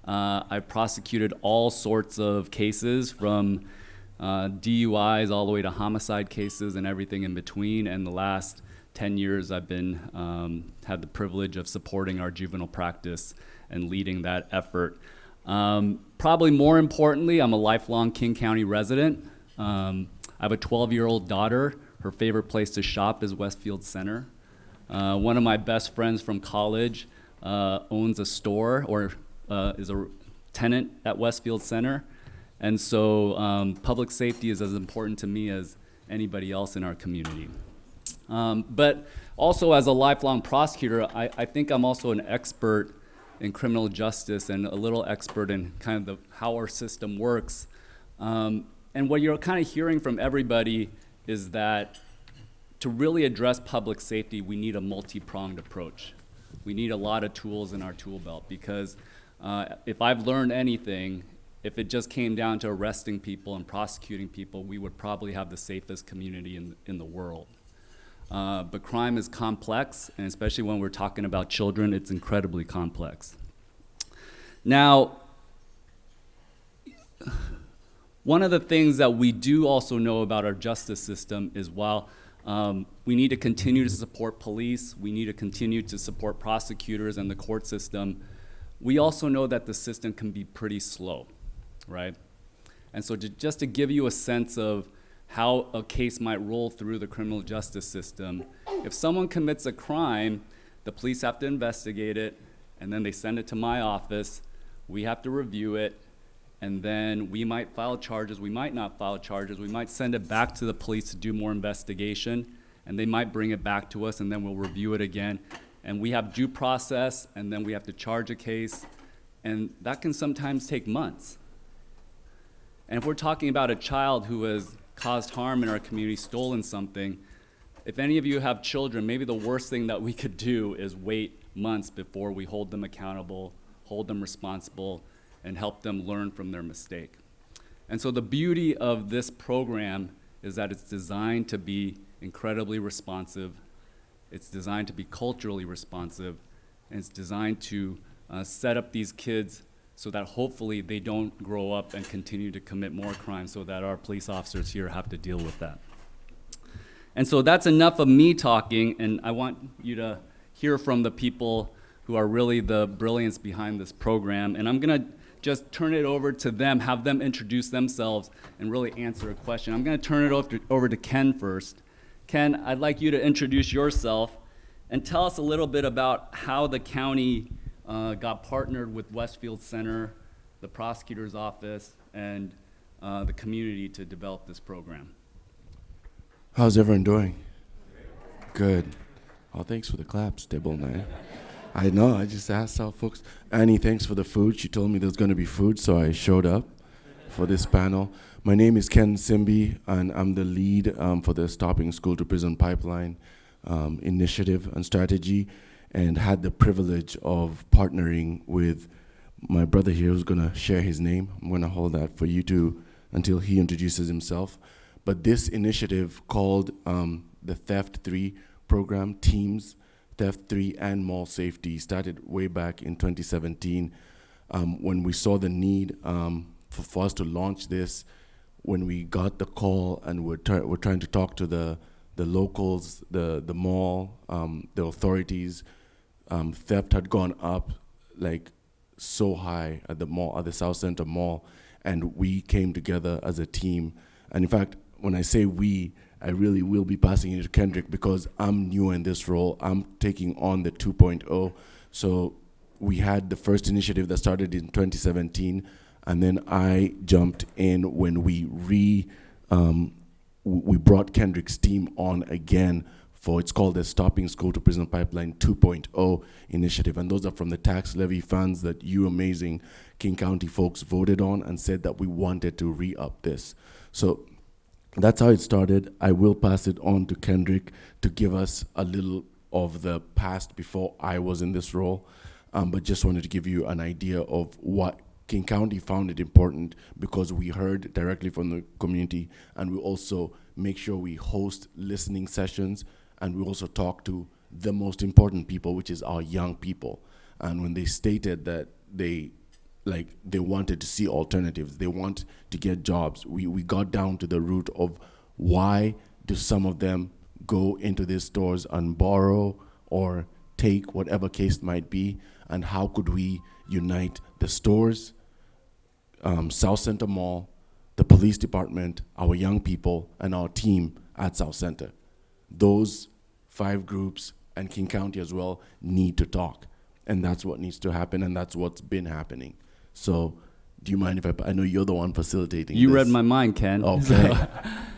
I've prosecuted all sorts of cases, from DUIs all the way to homicide cases and everything in between. And the last 10 years I've been had the privilege of supporting our juvenile practice and leading that effort. Probably more importantly, I'm a lifelong King County resident. I have a 12-year-old daughter. Her favorite place to shop is Westfield Center. One of my best friends from college owns a store or is a tenant at Westfield Center. And so public safety is as important to me as anybody else in our community. But also as a lifelong prosecutor, I think I'm also an expert in criminal justice and a little expert in kind of how our system works. And what you're kind of hearing from everybody is that to really address public safety, we need a multi-pronged approach. we need a lot of tools in our tool belt, because if I've learned anything, if it just came down to arresting people and prosecuting people, we would probably have the safest community in the world. But crime is complex, and especially when we're talking about children, it's incredibly complex. Now, one of the things that we do also know about our justice system is while we need to continue to support police, we need to continue to support prosecutors and the court system, we also know that the system can be pretty slow, right? And so just to give you a sense of how a case might roll through the criminal justice system, if someone commits a crime, the police have to investigate it, and then they send it to my office, we have to review it, and then we might file charges, we might not file charges, we might send it back to the police to do more investigation, and they might bring it back to us, and then we'll review it again. And we have due process, and then we have to charge a case, and that can sometimes take months. And if we're talking about a child who has caused harm in our community, stolen something, if any of you have children, maybe the worst thing that we could do is wait months before we hold them accountable, hold them responsible, and help them learn from their mistake. And so the beauty of this program is that it's designed to be incredibly responsive, it's designed to be culturally responsive, and it's designed to set up these kids so that hopefully they don't grow up and continue to commit more crimes, so that our police officers here have to deal with that. And so that's enough of me talking, and I want you to hear from the people who are really the brilliance behind this program. And I'm gonna just turn it over to them, have them introduce themselves and really answer a question. I'm gonna turn it over to Ken first. Ken, I'd like you to introduce yourself and tell us a little bit about how the county got partnered with Westfield Center, the prosecutor's office, and the community to develop this program. How's everyone doing? Good. Oh, thanks for the claps, Dibble, man. I know, I just asked how folks. Annie, thanks for the food. She told me there's going to be food, so I showed up for this panel. My name is Ken Simby, and I'm the lead for the Stopping School to Prison Pipeline initiative and strategy, and had the privilege of partnering with my brother here who's going to share his name. I'm going to hold that for you two until he introduces himself. But this initiative called the Theft 3 program, Teams, Theft 3 and Mall Safety, started way back in 2017 when we saw the need for us to launch this. When we got the call and we're trying to talk to the locals, the mall, the authorities, theft had gone up like so high at the mall, at the South Center Mall, and we came together as a team. And in fact, when I say we, I really will be passing it to Kendrick because I'm new in this role. I'm taking on the 2.0. So we had the first initiative that started in 2017, and then I jumped in when we brought Kendrick's team on again for, it's called the Stopping School to Prison Pipeline 2.0 initiative. And those are from the tax levy funds that you amazing King County folks voted on and said that we wanted to re-up this. So that's how it started. I will pass it on to Kendrick to give us a little of the past before I was in this role, but just wanted to give you an idea of what King County found it important, because we heard directly from the community, and we also make sure we host listening sessions, and we also talk to the most important people, which is our young people. And when they stated that they wanted to see alternatives, they want to get jobs, we got down to the root of why do some of them go into these stores and borrow or take, whatever case might be, and how could we unite the stores, South Center Mall, the police department, our young people, and our team at South Center. Those 5 groups, and King County as well, need to talk. And that's what needs to happen, and that's what's been happening. So do you mind if I know you're the one facilitating You this. read my mind, Ken. Okay.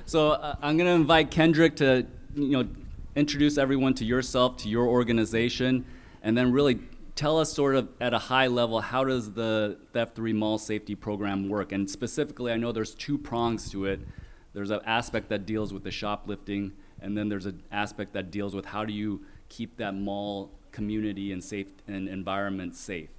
So I'm going to invite Kendrick to introduce everyone to yourself, to your organization, and then really tell us sort of at a high level, how does the Theft 3 Mall Safety Program work? And specifically, I know there's 2 prongs to it. There's an aspect that deals with the shoplifting, and then there's an aspect that deals with how do you keep that mall community and safe and environment safe.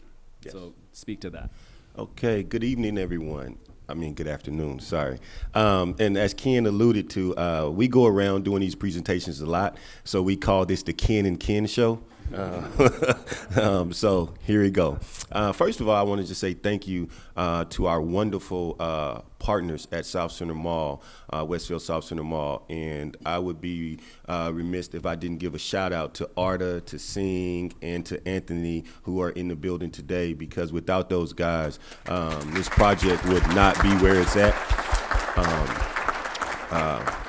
Yes. So speak to that. Okay, good evening, everyone. I mean, good afternoon, sorry. And as Ken alluded to, we go around doing these presentations a lot, so we call this the Ken and Ken Show. So here we go. First of all, I want to just say thank you to our wonderful partners at South Center Mall, Westfield South Center Mall. And I would be remiss if I didn't give a shout out to Arda, to Singh, and to Anthony, who are in the building today, because without those guys, this project would not be where it's at.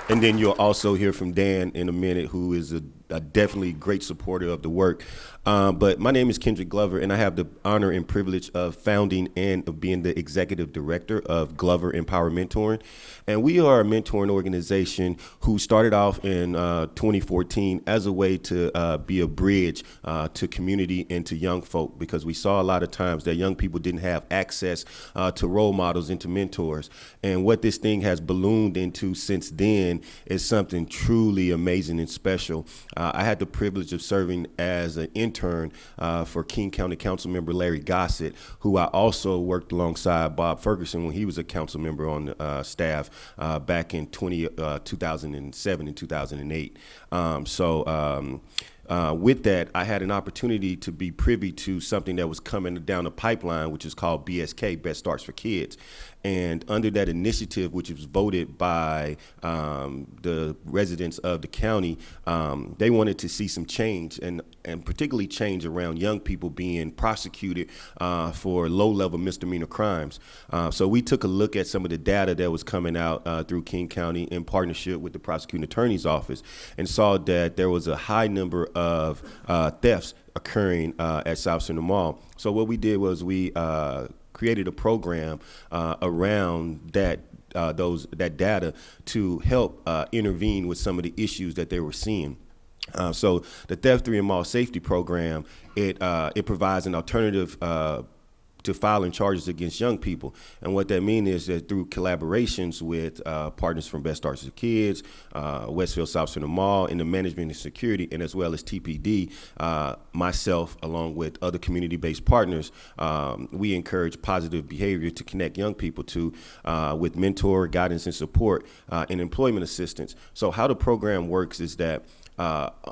And then you'll also hear from Dan in a minute, who is a definitely great supporter of the work. But my name is Kendrick Glover, and I have the honor and privilege of founding and of being the executive director of Glover Empower Mentoring. And we are a mentoring organization who started off in 2014 as a way to be a bridge to community and to young folk, because we saw a lot of times that young people didn't have access to role models and to mentors. And what this thing has ballooned into since then is something truly amazing and special. I had the privilege of serving as an intern for King County Council member Larry Gossett, who I also worked alongside Bob Ferguson when he was a council member on the staff back in 2007 and 2008. With that, I had an opportunity to be privy to something that was coming down the pipeline, which is called BSK, Best Starts for Kids. And under that initiative, which was voted by the residents of the county, they wanted to see some change, and particularly change around young people being prosecuted for low-level misdemeanor crimes. So we took a look at some of the data that was coming out through King County in partnership with the prosecuting attorney's office, and saw that there was a high number of thefts occurring at South Center Mall. So what we did was we created a program around that data to help intervene with some of the issues that they were seeing. So the Theft 3 and Mall Safety Program, it provides an alternative to filing charges against young people. And what that means is that through collaborations with partners from Best Starts for Kids, Westfield South Center Mall, and the management and security, and as well as TPD, myself, along with other community-based partners, we encourage positive behavior to connect young people to with mentor, guidance, and support, and employment assistance. So how the program works is that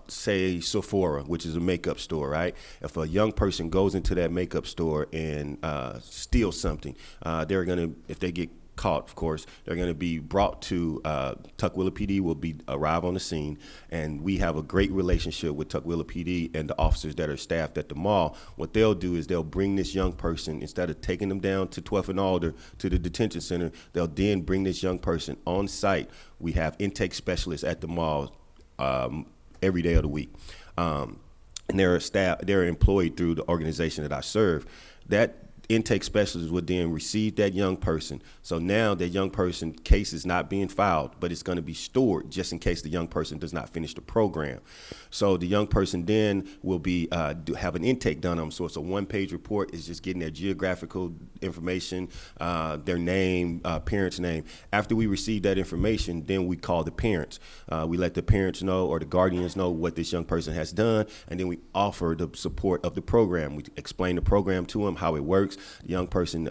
say Sephora, which is a makeup store, right? If a young person goes into that makeup store and steals something, they're gonna, if they get caught, of course, they're gonna be brought to Tukwila PD will arrive on the scene, and we have a great relationship with Tukwila PD and the officers that are staffed at the mall. What they'll do is they'll bring this young person, instead of taking them down to 12th and Alder to the detention center, they'll then bring this young person on site. We have intake specialists at the mall every day of the week. And they're employed through the organization that I serve. That intake specialist would then receive that young person. So now that young person case is not being filed, but it's going to be stored just in case the young person does not finish the program. So the young person then will be have an intake done on them. So it's a one-page report. It's just getting their geographical information, their name, parents' name. After we receive that information, then we call the parents. We let the parents know, or the guardians know, what this young person has done, and then we offer the support of the program. We explain the program to them, how it works. The young person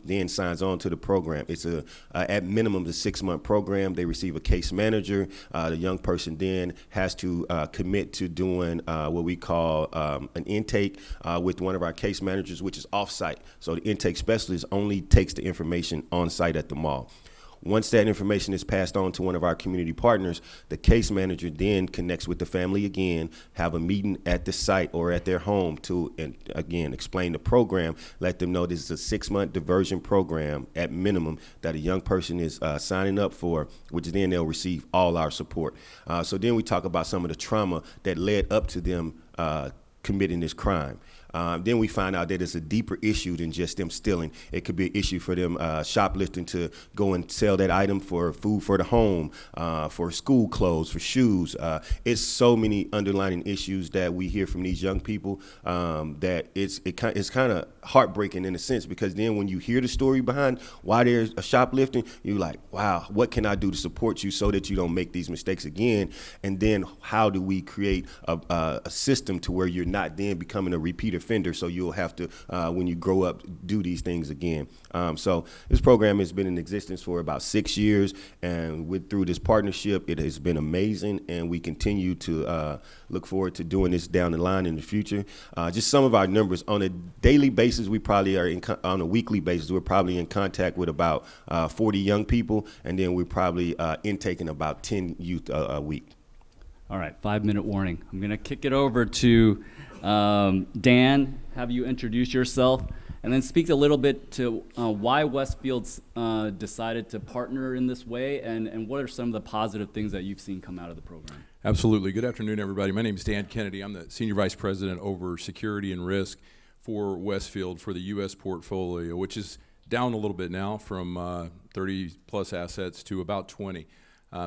then signs on to the program. It's at minimum a 6-month program. They receive a case manager. The young person then has to commit to doing what we call an intake with one of our case managers, which is off-site. So the intake specialist only takes the information on-site at the mall. Once that information is passed on to one of our community partners, the case manager then connects with the family again, have a meeting at the site or at their home to, and again, explain the program, let them know this is a 6-month diversion program at minimum that a young person is signing up for, which then they'll receive all our support. So then we talk about some of the trauma that led up to them committing this crime. then we find out that it's a deeper issue than just them stealing. It could be an issue for them shoplifting to go and sell that item for food for the home, for school clothes, for shoes. It's so many underlying issues that we hear from these young people that it's kind of heartbreaking in a sense, because then when you hear the story behind why there's a shoplifting, you're like, wow, what can I do to support you so that you don't make these mistakes again? And then how do we create a system to where you're not then becoming a repeat offender, so you'll have to, when you grow up, do these things again. So this program has been in existence for about 6 years, and through this partnership, it has been amazing, and we continue to look forward to doing this down the line in the future. Just some of our numbers, on a daily basis, we probably are on a weekly basis, we're probably in contact with about 40 young people, and then we're probably intaking about 10 youth a week. All right, 5-minute warning. I'm going to kick it over to Dan, have you introduce yourself, and then speak a little bit to why Westfield's decided to partner in this way, and what are some of the positive things that you've seen come out of the program? Absolutely. Good afternoon, everybody. My name is Dan Kennedy. I'm the Senior Vice President over Security and Risk for Westfield for the U.S. portfolio, which is down a little bit now from 30-plus assets to about 20,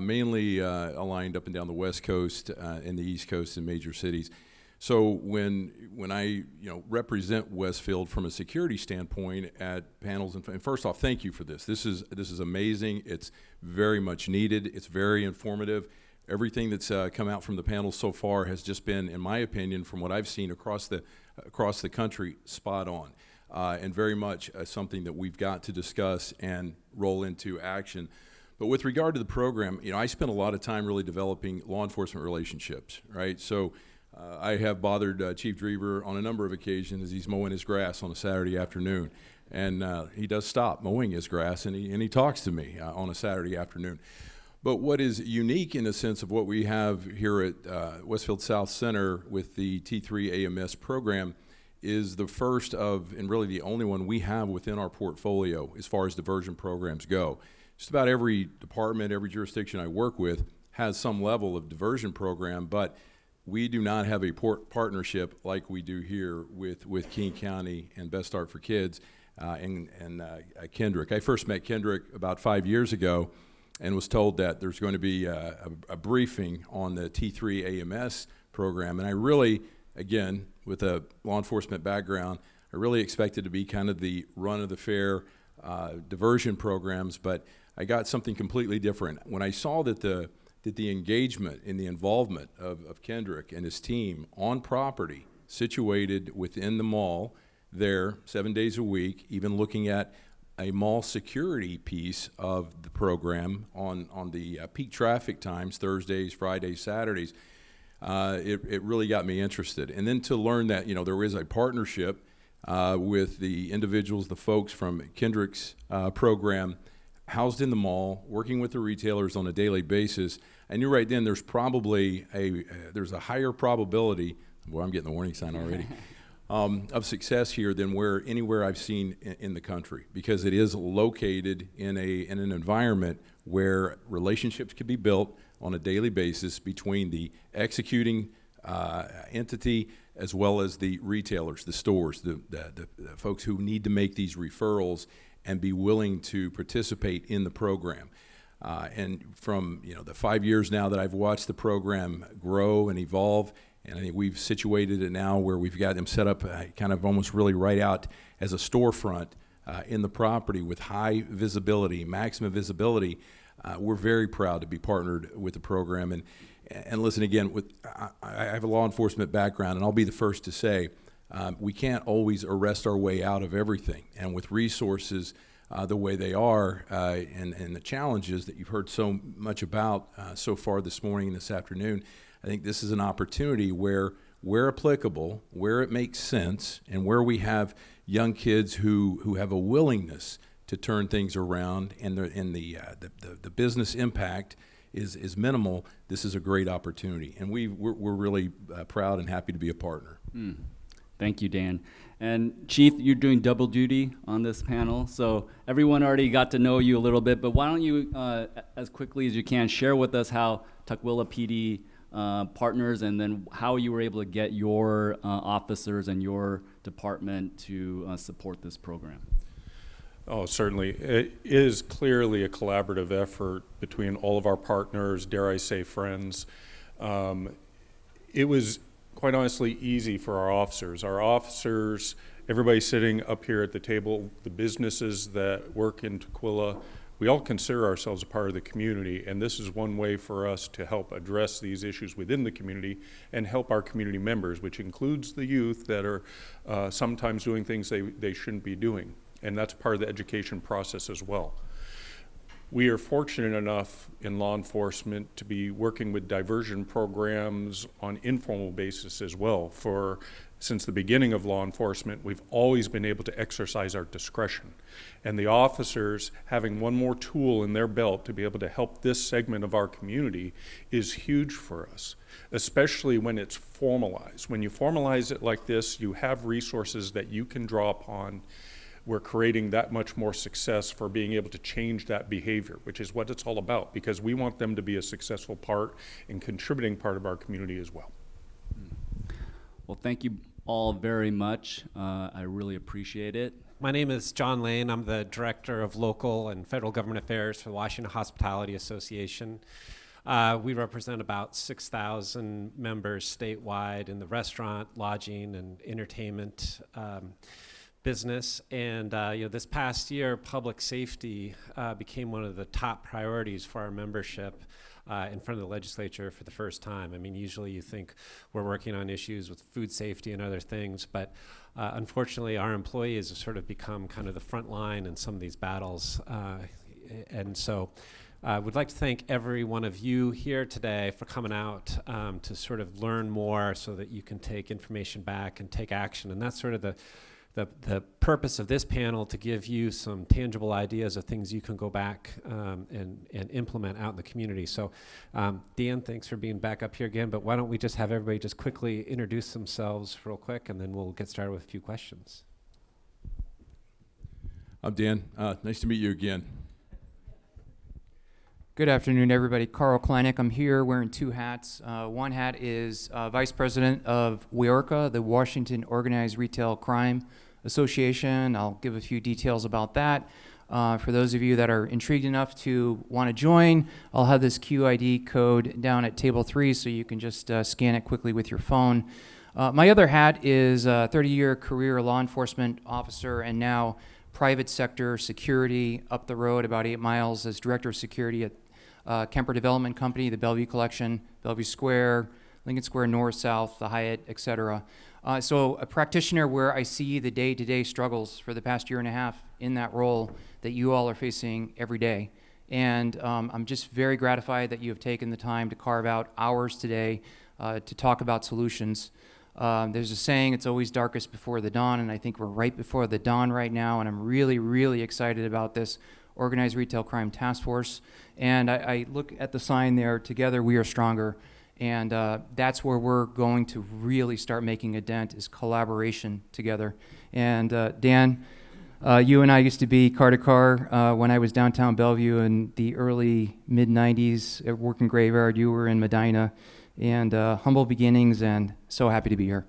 mainly aligned up and down the West Coast and the East Coast in major cities. So when I represent Westfield from a security standpoint at panels, and first off, thank you for this. This is amazing. It's very much needed. It's very informative. Everything that's come out from the panels so far has just been, in my opinion, from what I've seen across the country, spot on, and very much something that we've got to discuss and roll into action. But with regard to the program, I spent a lot of time really developing law enforcement relationships, right? So I have bothered Chief Drever on a number of occasions as he's mowing his grass on a Saturday afternoon, and he does stop mowing his grass and he talks to me on a Saturday afternoon. But what is unique in the sense of what we have here at Westfield South Center with the T3 AMS program is the first of, and really the only one we have within our portfolio as far as diversion programs go. Just about every department, every jurisdiction I work with has some level of diversion program, but we do not have a partnership like we do here with King County and Best Start for Kids and Kendrick. I first met Kendrick about 5 years ago and was told that there's going to be a briefing on the T3 AMS program. And I really, again, with a law enforcement background, I really expected to be kind of the run-of-the-fair diversion programs, but I got something completely different. When I saw that the engagement and the involvement of Kendrick and his team on property situated within the mall there 7 days a week, even looking at a mall security piece of the program on the peak traffic times, Thursdays, Fridays, Saturdays, it really got me interested. And then to learn that, there is a partnership with the individuals, the folks from Kendrick's program housed in the mall, working with the retailers on a daily basis. I knew right then there's probably there's a higher probability, boy, I'm getting the warning sign already, of success here than anywhere I've seen in the country, because it is located in an environment where relationships can be built on a daily basis between the executing entity as well as the retailers, the stores, the folks who need to make these referrals and be willing to participate in the program. And from the 5 years now that I've watched the program grow and evolve, and I think we've situated it now where we've got them set up kind of almost really right out as a storefront in the property with high visibility, maximum visibility. We're very proud to be partnered with the program. And listen, again, I have a law enforcement background, and I'll be the first to say we can't always arrest our way out of everything. And with resources the way they are and the challenges that you've heard so much about so far this morning and this afternoon, I think this is an opportunity where applicable, where it makes sense, and where we have young kids who have a willingness to turn things around, and the business impact is minimal. This is a great opportunity, and we're really proud and happy to be a partner. Thank you, Dan. And Chief, you're doing double duty on this panel, so everyone already got to know you a little bit, but why don't you, as quickly as you can, share with us how Tukwila PD partners, and then how you were able to get your officers and your department to support this program. Oh, certainly. It is clearly a collaborative effort between all of our partners, dare I say friends. It was quite honestly easy for our officers. Our officers, everybody sitting up here at the table, the businesses that work in Tukwila, we all consider ourselves a part of the community, and this is one way for us to help address these issues within the community and help our community members, which includes the youth that are sometimes doing things they shouldn't be doing. And that's part of the education process as well. We are fortunate enough in law enforcement to be working with diversion programs on informal basis as well. Since the beginning of law enforcement, we've always been able to exercise our discretion. And the officers having one more tool in their belt to be able to help this segment of our community is huge for us, especially when it's formalized. When you formalize it like this, you have resources that you can draw upon. We're creating that much more success for being able to change that behavior, which is what it's all about, because we want them to be a successful part and contributing part of our community as well. Well, thank you all very much. I really appreciate it. My name is John Lane. I'm the Director of Local and Federal Government Affairs for the Washington Hospitality Association. We represent about 6,000 members statewide in the restaurant, lodging, and entertainment business. And this past year, public safety became one of the top priorities for our membership in front of the legislature for the first time. I mean, usually you think we're working on issues with food safety and other things, but unfortunately our employees have sort of become kind of the front line in some of these battles. And so I would like to thank every one of you here today for coming out to sort of learn more so that you can take information back and take action. And that's sort of the purpose of this panel, to give you some tangible ideas of things you can go back and implement out in the community. So Dan, thanks for being back up here again, but why don't we just have everybody just quickly introduce themselves real quick, and then we'll get started with a few questions. I'm Dan. Nice to meet you again. Good afternoon, everybody. Carl Kleineck. I'm here wearing two hats. One hat is Vice President of WORCA, the Washington Organized Retail Crime Association. I'll give a few details about that. For those of you that are intrigued enough to want to join, I'll have this QID code down at table 3, so you can just scan it quickly with your phone. My other hat is a 30-year career law enforcement officer and now private sector security up the road about 8 miles as Director of Security at Kemper Development Company, the Bellevue Collection, Bellevue Square, Lincoln Square North, South, the Hyatt, etc. So a practitioner where I see the day-to-day struggles for the past year and a half in that role that you all are facing every day. And I'm just very gratified that you have taken the time to carve out hours today to talk about solutions. There's a saying, it's always darkest before the dawn, and I think we're right before the dawn right now, and I'm really, really excited about this Organized Retail Crime Task Force. And I look at the sign there, together we are stronger. And that's where we're going to really start making a dent, is collaboration together. And Dan, you and I used to be car to car when I was downtown Bellevue in the early mid-90s at Working Graveyard. You were in Medina, and humble beginnings, and so happy to be here.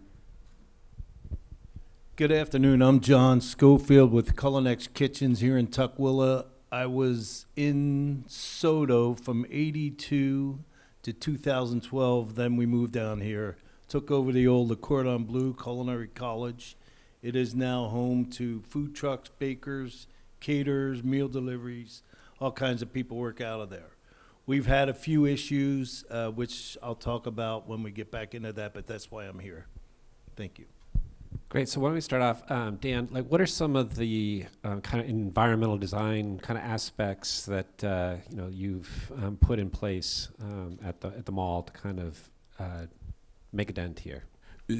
Good afternoon. I'm John Schofield with Culinex Kitchens here in Tukwila. I was in Soto from 82 to 2012, then we moved down here, took over the old Le Cordon Bleu Culinary College. It is now home to food trucks, bakers, caterers, meal deliveries, all kinds of people work out of there. We've had a few issues, which I'll talk about when we get back into that, but that's why I'm here. Thank you. Great. So why don't we start off, Dan? Like, what are some of the kind of environmental design kind of aspects that you've put in place at the mall to kind of make a dent here?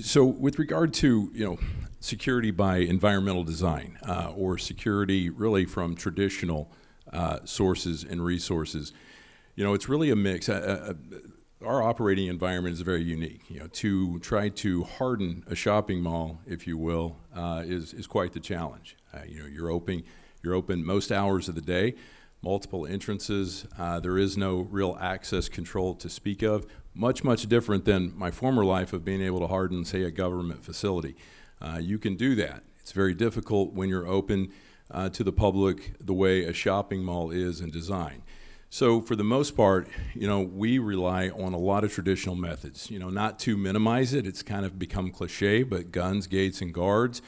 So, with regard to security by environmental design or security really from traditional sources and resources, it's really a mix. Our operating environment is very unique. To try to harden a shopping mall, if you will, is quite the challenge. You're open most hours of the day, multiple entrances. There is no real access control to speak of. much, much different than my former life of being able to harden, say, a government facility. You can do that. It's very difficult when you're open to the public the way a shopping mall is in design. So for the most part, we rely on a lot of traditional methods, not to minimize it. It's kind of become cliche, but guns, gates, and guards.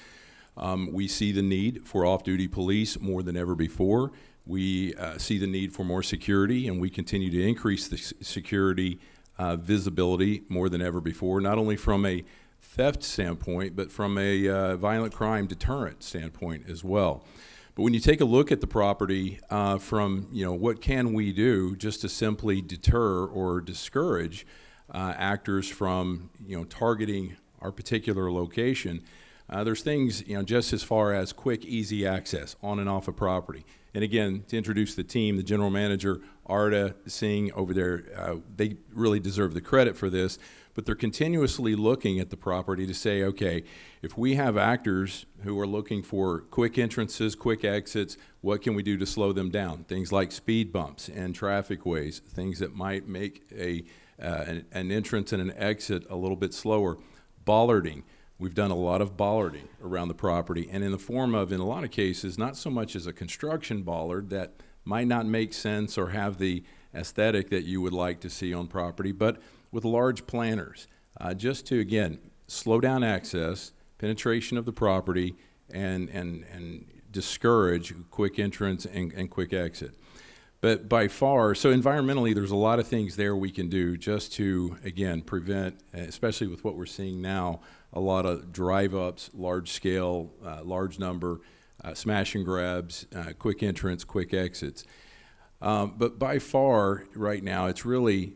We see the need for off-duty police more than ever before. We see the need for more security, and we continue to increase the security visibility more than ever before, not only from a theft standpoint, but from a violent crime deterrent standpoint as well. But when you take a look at the property from, what can we do just to simply deter or discourage actors from, targeting our particular location, there's things, just as far as quick, easy access on and off a property. And again, to introduce the team, the general manager, Arda Singh over there, they really deserve the credit for this, but they're continuously looking at the property to say, okay, if we have actors who are looking for quick entrances, quick exits, what can we do to slow them down? Things like speed bumps and traffic ways, things that might make an entrance and an exit a little bit slower. Bollarding. We've done a lot of bollarding around the property, and in the form of, in a lot of cases, not so much as a construction bollard that might not make sense or have the aesthetic that you would like to see on property, but with large planters, just to, again, slow down access, penetration of the property, and discourage quick entrance and quick exit. But by far, so environmentally, there's a lot of things there we can do just to, again, prevent, especially with what we're seeing now, a lot of drive-ups, large scale, large number, smash and grabs, quick entrance, quick exits. But by far, right now, it's really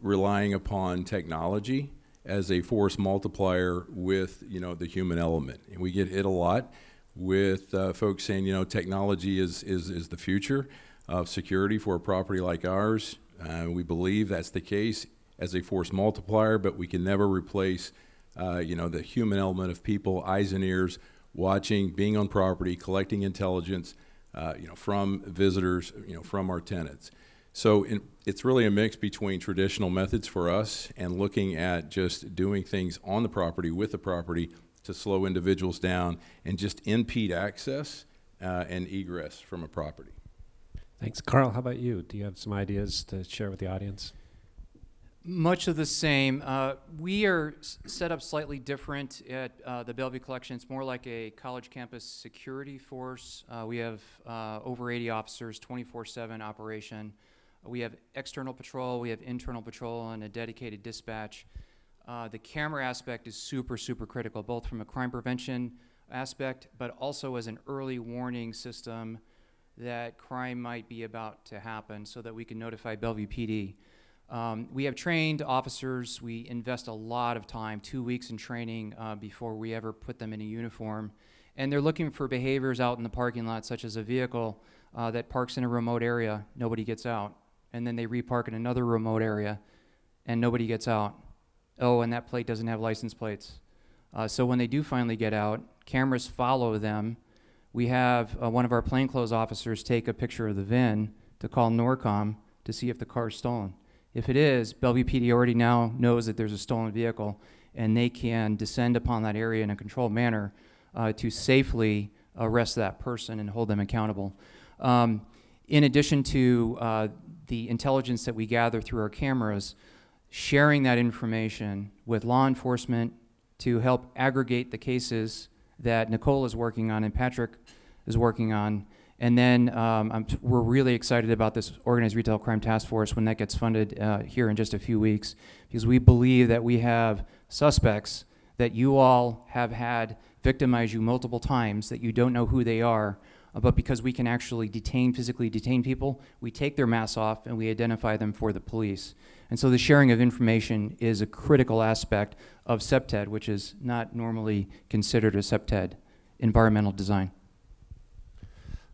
relying upon technology as a force multiplier with, the human element. And we get hit a lot with folks saying, technology is the future of security for a property like ours. We believe that's the case as a force multiplier, but we can never replace, the human element of people, eyes and ears, watching, being on property, collecting intelligence, from visitors, from our tenants. So it's really a mix between traditional methods for us and looking at just doing things on the property, with the property, to slow individuals down and just impede access and egress from a property. Thanks. Carl, how about you? Do you have some ideas to share with the audience? Much of the same. We are set up slightly different at the Bellevue Collection. It's more like a college campus security force. We have over 80 officers, 24/7 operation. We have external patrol, we have internal patrol, and a dedicated dispatch. The camera aspect is super, super critical, both from a crime prevention aspect, but also as an early warning system that crime might be about to happen so that we can notify Bellevue PD. We have trained officers. We invest a lot of time, 2 weeks in training before we ever put them in a uniform. And they're looking for behaviors out in the parking lot, such as a vehicle that parks in a remote area, nobody gets out. And then they repark in another remote area, and nobody gets out. Oh, and that plate doesn't have license plates. So when they do finally get out, cameras follow them. We have one of our plainclothes officers take a picture of the VIN to call NORCOM to see if the car is stolen. If it is, Bellevue PD already now knows that there's a stolen vehicle, and they can descend upon that area in a controlled manner to safely arrest that person and hold them accountable. In addition to the intelligence that we gather through our cameras, sharing that information with law enforcement to help aggregate the cases that Nicole is working on and Patrick is working on. And then we're really excited about this Organized Retail Crime Task Force when that gets funded here in just a few weeks, because we believe that we have suspects that you all have had victimize you multiple times, that you don't know who they are, but because we can actually physically detain people, we take their masks off and we identify them for the police. And so the sharing of information is a critical aspect of SEPTED, which is not normally considered a SEPTED, environmental design.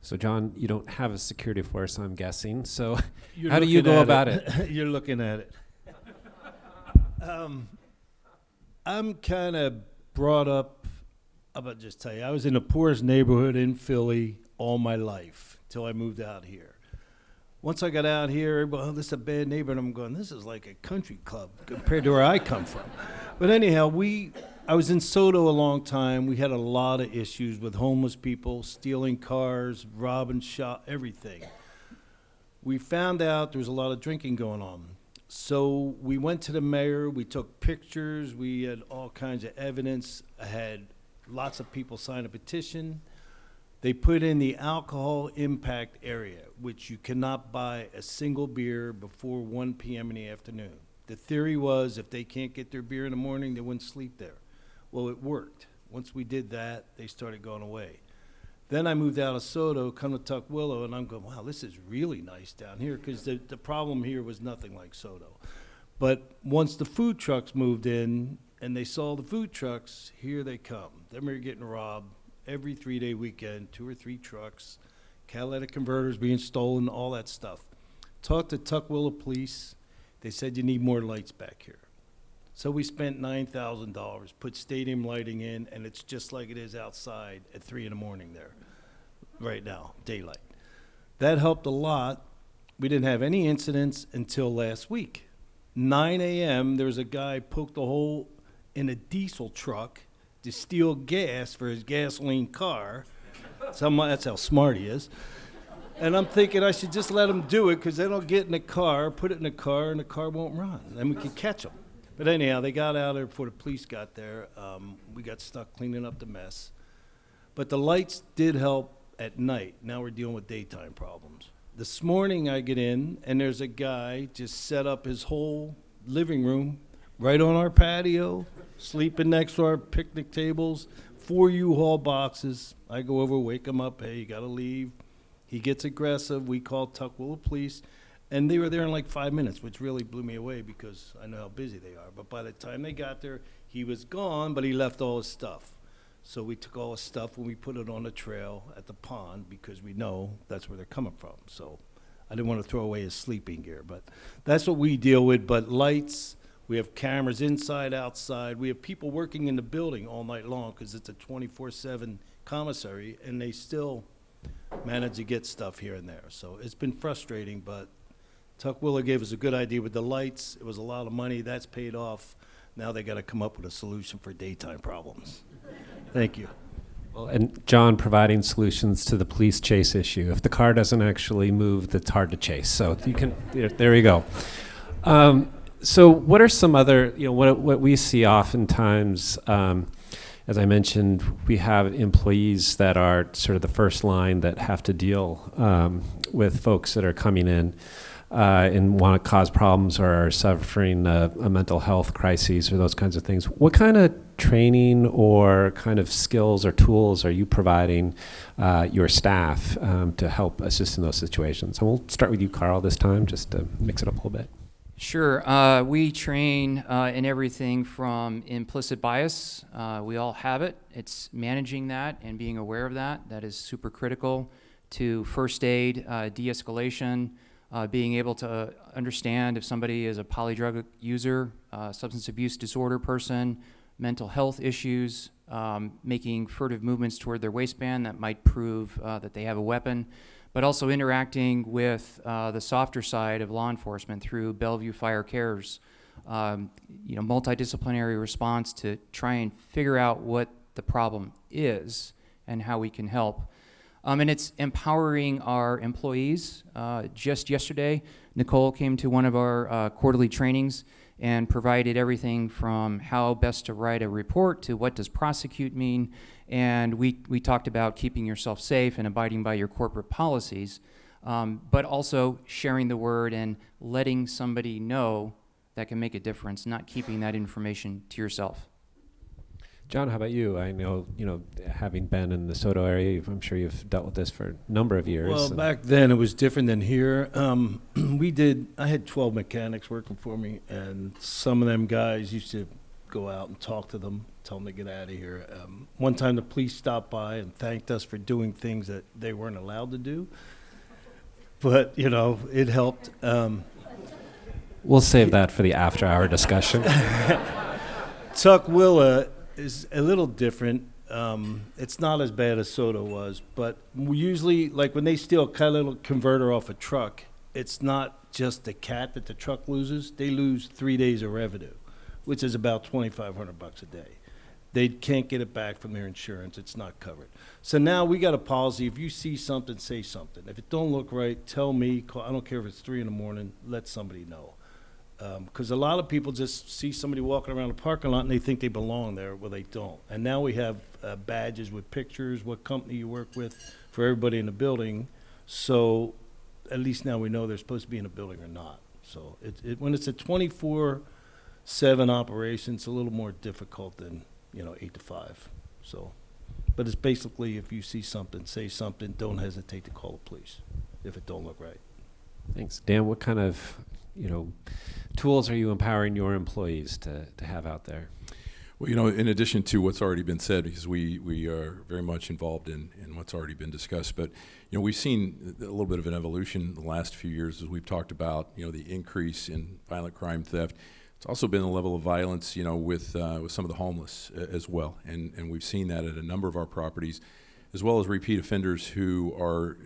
So John, you don't have a security force, I'm guessing. So how do you go about it? You're looking at it. I'm kind of brought up, I'm going to just tell you, I was in the poorest neighborhood in Philly all my life till I moved out here. Once I got out here, well, this is a bad neighbor, and I'm going, this is like a country club compared to where I come from. But anyhow, I was in Soto a long time. We had a lot of issues with homeless people, stealing cars, robbing shop, everything. We found out there was a lot of drinking going on. So we went to the mayor, we took pictures, we had all kinds of evidence. I had lots of people sign a petition. They put in the alcohol impact area, which you cannot buy a single beer before 1 p.m. in the afternoon. The theory was if they can't get their beer in the morning, they wouldn't sleep there. Well, it worked. Once we did that, they started going away. Then I moved out of Soto, come to Tukwila, and I'm going, wow, this is really nice down here, because the problem here was nothing like Soto. But once the food trucks moved in and they saw the food trucks, here they come. Then we were getting robbed every 3-day weekend, 2 or 3 trucks, catalytic converters being stolen, all that stuff. Talked to Tukwila police. They said you need more lights back here. So we spent $9,000, put stadium lighting in, and it's just like it is outside at 3 in the morning there, right now, daylight. That helped a lot. We didn't have any incidents until last week. 9 a.m., there was a guy poked a hole in a diesel truck to steal gas for his gasoline car. That's how smart he is. And I'm thinking I should just let him do it, because then I'll get in the car, put it in the car, and the car won't run. Then we can catch him. But anyhow, they got out there before the police got there. We got stuck cleaning up the mess. But the lights did help at night. Now we're dealing with daytime problems. This morning I get in, and there's a guy just set up his whole living room right on our patio, sleeping next to our picnic tables, 4 U-Haul boxes. I go over, wake him up, hey, you got to leave. He gets aggressive. We call Tukwila police. And they were there in like 5 minutes, which really blew me away because I know how busy they are. But by the time they got there, he was gone, but he left all his stuff. So we took all his stuff and we put it on the trail at the pond because we know that's where they're coming from. So I didn't want to throw away his sleeping gear, but that's what we deal with. But lights, we have cameras inside, outside. We have people working in the building all night long because it's a 24/7 commissary, and they still manage to get stuff here and there. So it's been frustrating, but Tukwila gave us a good idea with the lights. It was a lot of money. That's paid off. Now they got to come up with a solution for daytime problems. Thank you. Well, and John providing solutions to the police chase issue. If the car doesn't actually move, that's hard to chase. So you can, there you go. So what are some other, what we see oftentimes, as I mentioned, we have employees that are sort of the first line that have to deal with folks that are coming in and want to cause problems or are suffering a mental health crises or those kinds of things. What kind of training or kind of skills or tools are you providing your staff to help assist in those situations? And we'll start with you, Carl, this time, just to mix it up a little bit. Sure. We train in everything from implicit bias. We all have it. It's managing that and being aware of that. That is super critical. To first aid, de-escalation, being able to understand if somebody is a polydrug user, substance abuse disorder person, mental health issues, making furtive movements toward their waistband that might prove that they have a weapon, but also interacting with the softer side of law enforcement through Bellevue Fire Cares, multidisciplinary response to try and figure out what the problem is and how we can help. And it's empowering our employees. Just yesterday, Nicole came to one of our quarterly trainings and provided everything from how best to write a report to what does prosecute mean. And we talked about keeping yourself safe and abiding by your corporate policies, but also sharing the word and letting somebody know that can make a difference, not keeping that information to yourself. John, how about you? I know, having been in the Soto area, I'm sure you've dealt with this for a number of years. Well, back then it was different than here. I had 12 mechanics working for me, and some of them guys used to go out and talk to them, tell them to get out of here. One time the police stopped by and thanked us for doing things that they weren't allowed to do. But, it helped. We'll save that for the after-hour discussion. Tukwila is a little different. It's not as bad as Soto was, but we usually, like when they steal a catalytic converter off a truck, it's not just the cat that the truck loses. They lose 3 days of revenue, which is about $2,500 a day. They can't get it back from their insurance. It's not covered. So now we got a policy. If you see something, say something. If it don't look right, tell me. Call, I don't care if it's 3 a.m. Let somebody know. Because a lot of people just see somebody walking around the parking lot and they think they belong there. Well, they don't. And now we have badges with pictures, what company you work with, for everybody in the building. So at least now we know they're supposed to be in a building or not. So when it's a 24/7 operation, it's a little more difficult than 8 to 5. So, but it's basically, if you see something, say something. Don't hesitate to call the police if it don't look right. Thanks. Dan, what kind of tools are you empowering your employees to have out there? Well, in addition to what's already been said, because we are very much involved in what's already been discussed, but we've seen a little bit of an evolution the last few years as we've talked about the increase in violent crime, theft. It's also been a level of violence, with some of the homeless as well, and we've seen that at a number of our properties, as well as repeat offenders who are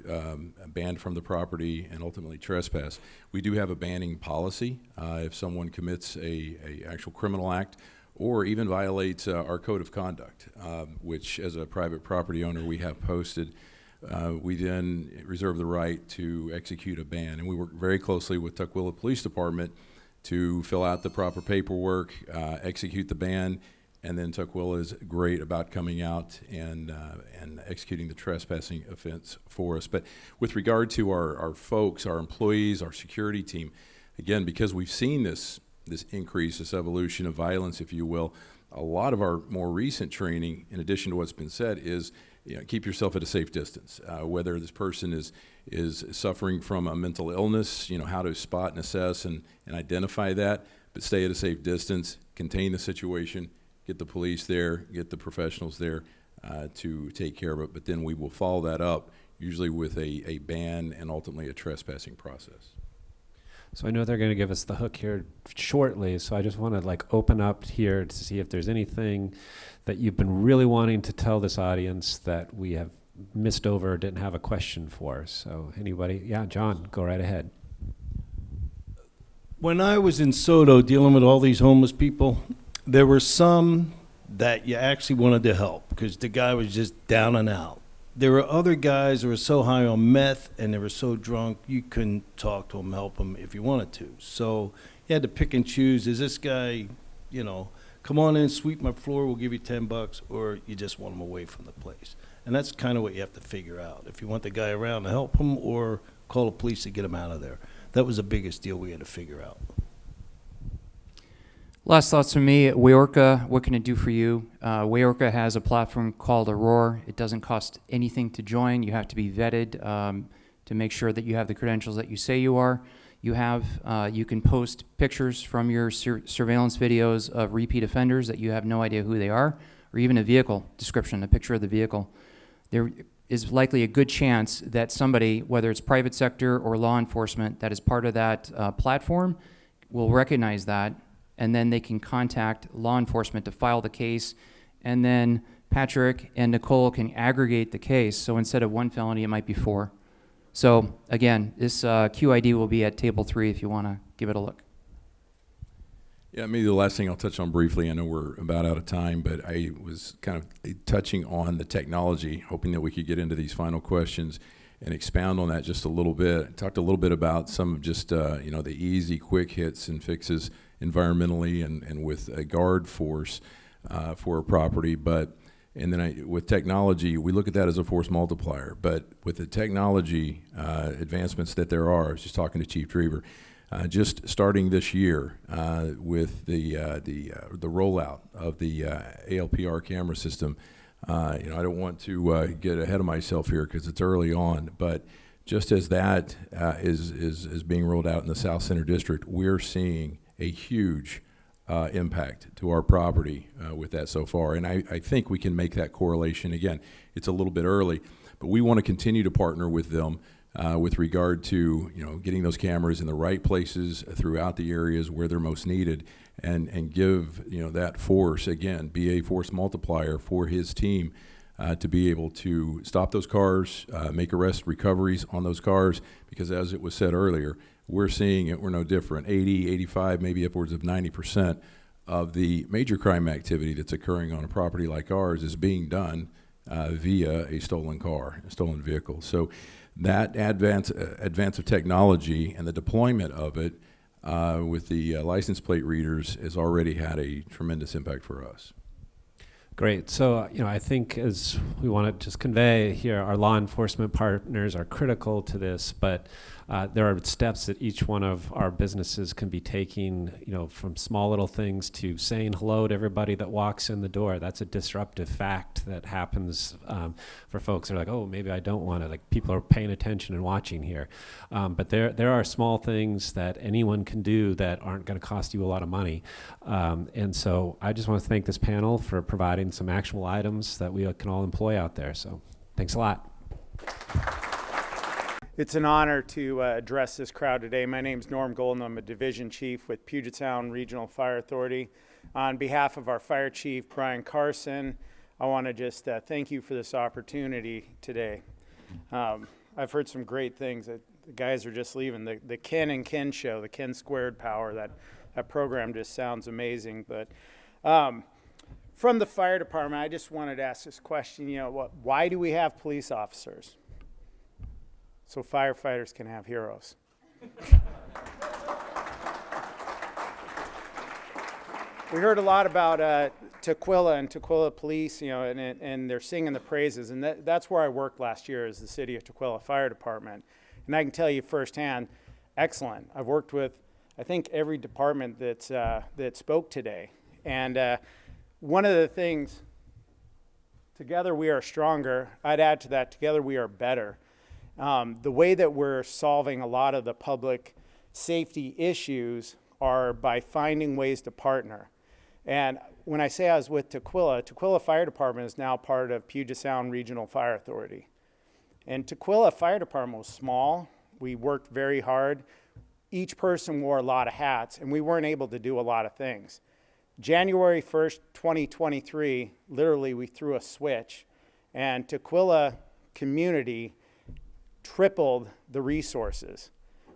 banned from the property and ultimately trespass. We do have a banning policy if someone commits a actual criminal act or even violates our code of conduct, which as a private property owner we have posted. We then reserve the right to execute a ban, and we work very closely with Tukwila Police Department to fill out the proper paperwork, execute the ban, and then Tukwila is great about coming out and executing the trespassing offense for us. But with regard to our folks, our employees, our security team, again, because we've seen this increase, this evolution of violence, if you will, a lot of our more recent training, in addition to what's been said, is keep yourself at a safe distance. Whether this person is suffering from a mental illness, how to spot and assess and identify that, but stay at a safe distance, contain the situation, get the police there, get the professionals there to take care of it. But then we will follow that up, usually with a ban and ultimately a trespassing process. So I know they're going to give us the hook here shortly, so I just want to open up here to see if there's anything that you've been really wanting to tell this audience that we have missed over or didn't have a question for. So anybody? Yeah, John, go right ahead. When I was in Soto dealing with all these homeless people, there were some that you actually wanted to help because the guy was just down and out. There were other guys that were so high on meth and they were so drunk you couldn't talk to them, help them if you wanted to. So you had to pick and choose. Is this guy, come on in, sweep my floor, we'll give you $10, or you just want him away from the place. And that's kind of what you have to figure out. If you want the guy around to help him or call the police to get him out of there. That was the biggest deal we had to figure out. Last thoughts from me. Weorka, what can it do for you? Weorka has a platform called Aurora. It doesn't cost anything to join. You have to be vetted to make sure that you have the credentials that you say you are. You can post pictures from your surveillance videos of repeat offenders that you have no idea who they are, or even a vehicle description, a picture of the vehicle. There is likely a good chance that somebody, whether it's private sector or law enforcement, that is part of that platform, will recognize that, and then they can contact law enforcement to file the case, and then Patrick and Nicole can aggregate the case. So instead of 1 felony, it might be 4. So again, this QID will be at table 3 if you want to give it a look. Yeah, maybe the last thing I'll touch on briefly, I know we're about out of time, but I was kind of touching on the technology, hoping that we could get into these final questions and expound on that just a little bit. I talked a little bit about some of just the easy, quick hits and fixes environmentally and with a guard force for a property, and then with technology, we look at that as a force multiplier. But with the technology advancements that there are, I was just talking to Chief Drever, just starting this year with the rollout of the ALPR camera system. I don't want to get ahead of myself here because it's early on, but just as that is being rolled out in the South Center District, we're seeing a huge impact to our property with that so far. And I think we can make that correlation. Again, it's a little bit early, but we want to continue to partner with them with regard to getting those cameras in the right places throughout the areas where they're most needed, and give that force, again, be a force multiplier for his team to be able to stop those cars, make arrest recoveries on those cars, because as it was said earlier, we're seeing it, we're no different. 80, 85, maybe upwards of 90% of the major crime activity that's occurring on a property like ours is being done via a stolen car, a stolen vehicle. So that advance of technology and the deployment of it with the license plate readers has already had a tremendous impact for us. Great. So, I think as we want to just convey here, our law enforcement partners are critical to this, but there are steps that each one of our businesses can be taking, from small little things to saying hello to everybody that walks in the door. That's a disruptive fact that happens for folks that are like, oh, maybe I don't want to. Like, people are paying attention and watching here. But there are small things that anyone can do that aren't going to cost you a lot of money. And so I just want to thank this panel for providing some actionable items that we can all employ out there. So thanks a lot. It's an honor to address this crowd today. My name is Norm Golden. I'm a division chief with Puget Sound Regional Fire Authority. On behalf of our fire chief, Brian Carson, I want to just thank you for this opportunity today. I've heard some great things. The guys are just leaving. The Ken and Ken show, the Ken Squared Power, that program just sounds amazing. But from the fire department, I just wanted to ask this question. Why do we have police officers? So firefighters can have heroes. We heard a lot about Tukwila and Tukwila Police, and they're singing the praises. And that's where I worked last year, is the City of Tukwila Fire Department. And I can tell you firsthand, excellent. I've worked with, I think, every department that spoke today. And one of the things, together we are stronger. I'd add to that, together we are better. The way that we're solving a lot of the public safety issues are by finding ways to partner. And when I say I was with Tukwila Fire Department is now part of Puget Sound Regional Fire Authority. And Tukwila Fire Department was small. We worked very hard. Each person wore a lot of hats, and we weren't able to do a lot of things. January 1st, 2023, literally we threw a switch, and Tukwila community tripled the resources.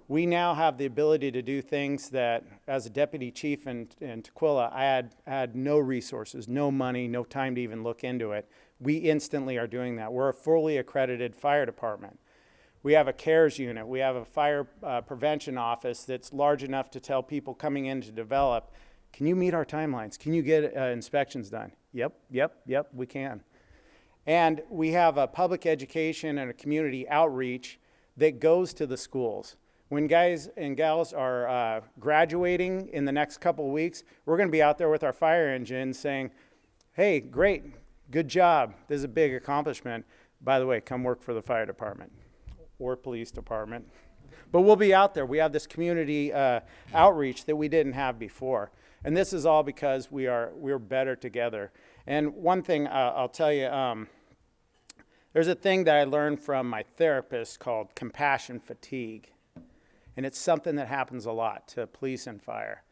We now have the ability to do things that, as a deputy chief in Tukwila, I had no resources, no money, no time to even look into it. We instantly are doing that. We're a fully accredited fire department. We have a CARES unit. We have a fire prevention office that's large enough to tell people coming in to develop, can you meet our timelines? Can you get inspections done? Yep, we can. And we have a public education and a community outreach that goes to the schools. When guys and gals are graduating in the next couple of weeks, we're going to be out there with our fire engine saying, hey, great, good job. This is a big accomplishment. By the way, come work for the fire department or police department. But we'll be out there. We have this community outreach that we didn't have before. And this is all because we're better together. And one thing I'll tell you, there's a thing that I learned from my therapist called compassion fatigue. And it's something that happens a lot to police and fire.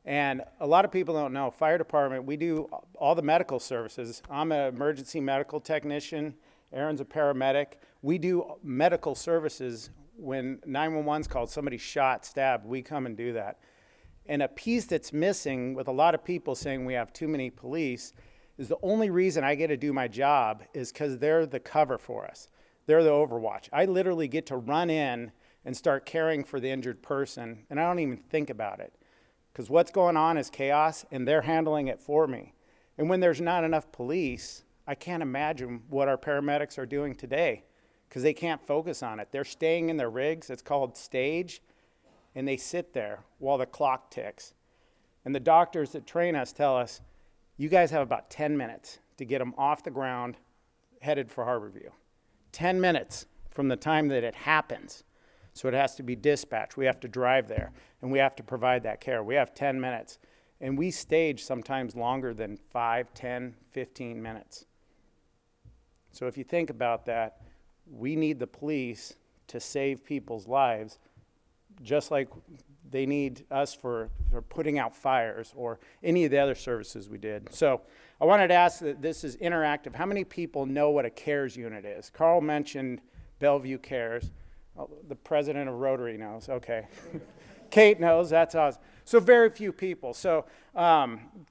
And a lot of people don't know, fire department, we do all the medical services. I'm an emergency medical technician. Aaron's a paramedic. We do medical services. When 911's called, somebody's shot, stabbed, we come and do that. And a piece that's missing with a lot of people saying we have too many police is the only reason I get to do my job is because they're the cover for us. They're the overwatch. I literally get to run in and start caring for the injured person, and I don't even think about it. Because what's going on is chaos, and they're handling it for me. And when there's not enough police, I can't imagine what our paramedics are doing today, because they can't focus on it. They're staying in their rigs. It's called stage, and they sit there while the clock ticks. And the doctors that train us tell us, you guys have about 10 minutes to get them off the ground, headed for Harborview. 10 minutes from the time that it happens. So it has to be dispatched. We have to drive there, and we have to provide that care. We have 10 minutes. And we stage sometimes longer than 5, 10, 15 minutes. So if you think about that, we need the police to save people's lives, just like they need us for putting out fires or any of the other services we did. So I wanted to ask that this is interactive. How many people know what a CARES unit is? Carl mentioned Bellevue CARES. Oh, the president of Rotary knows. Okay. Kate knows. That's awesome. So very few people. So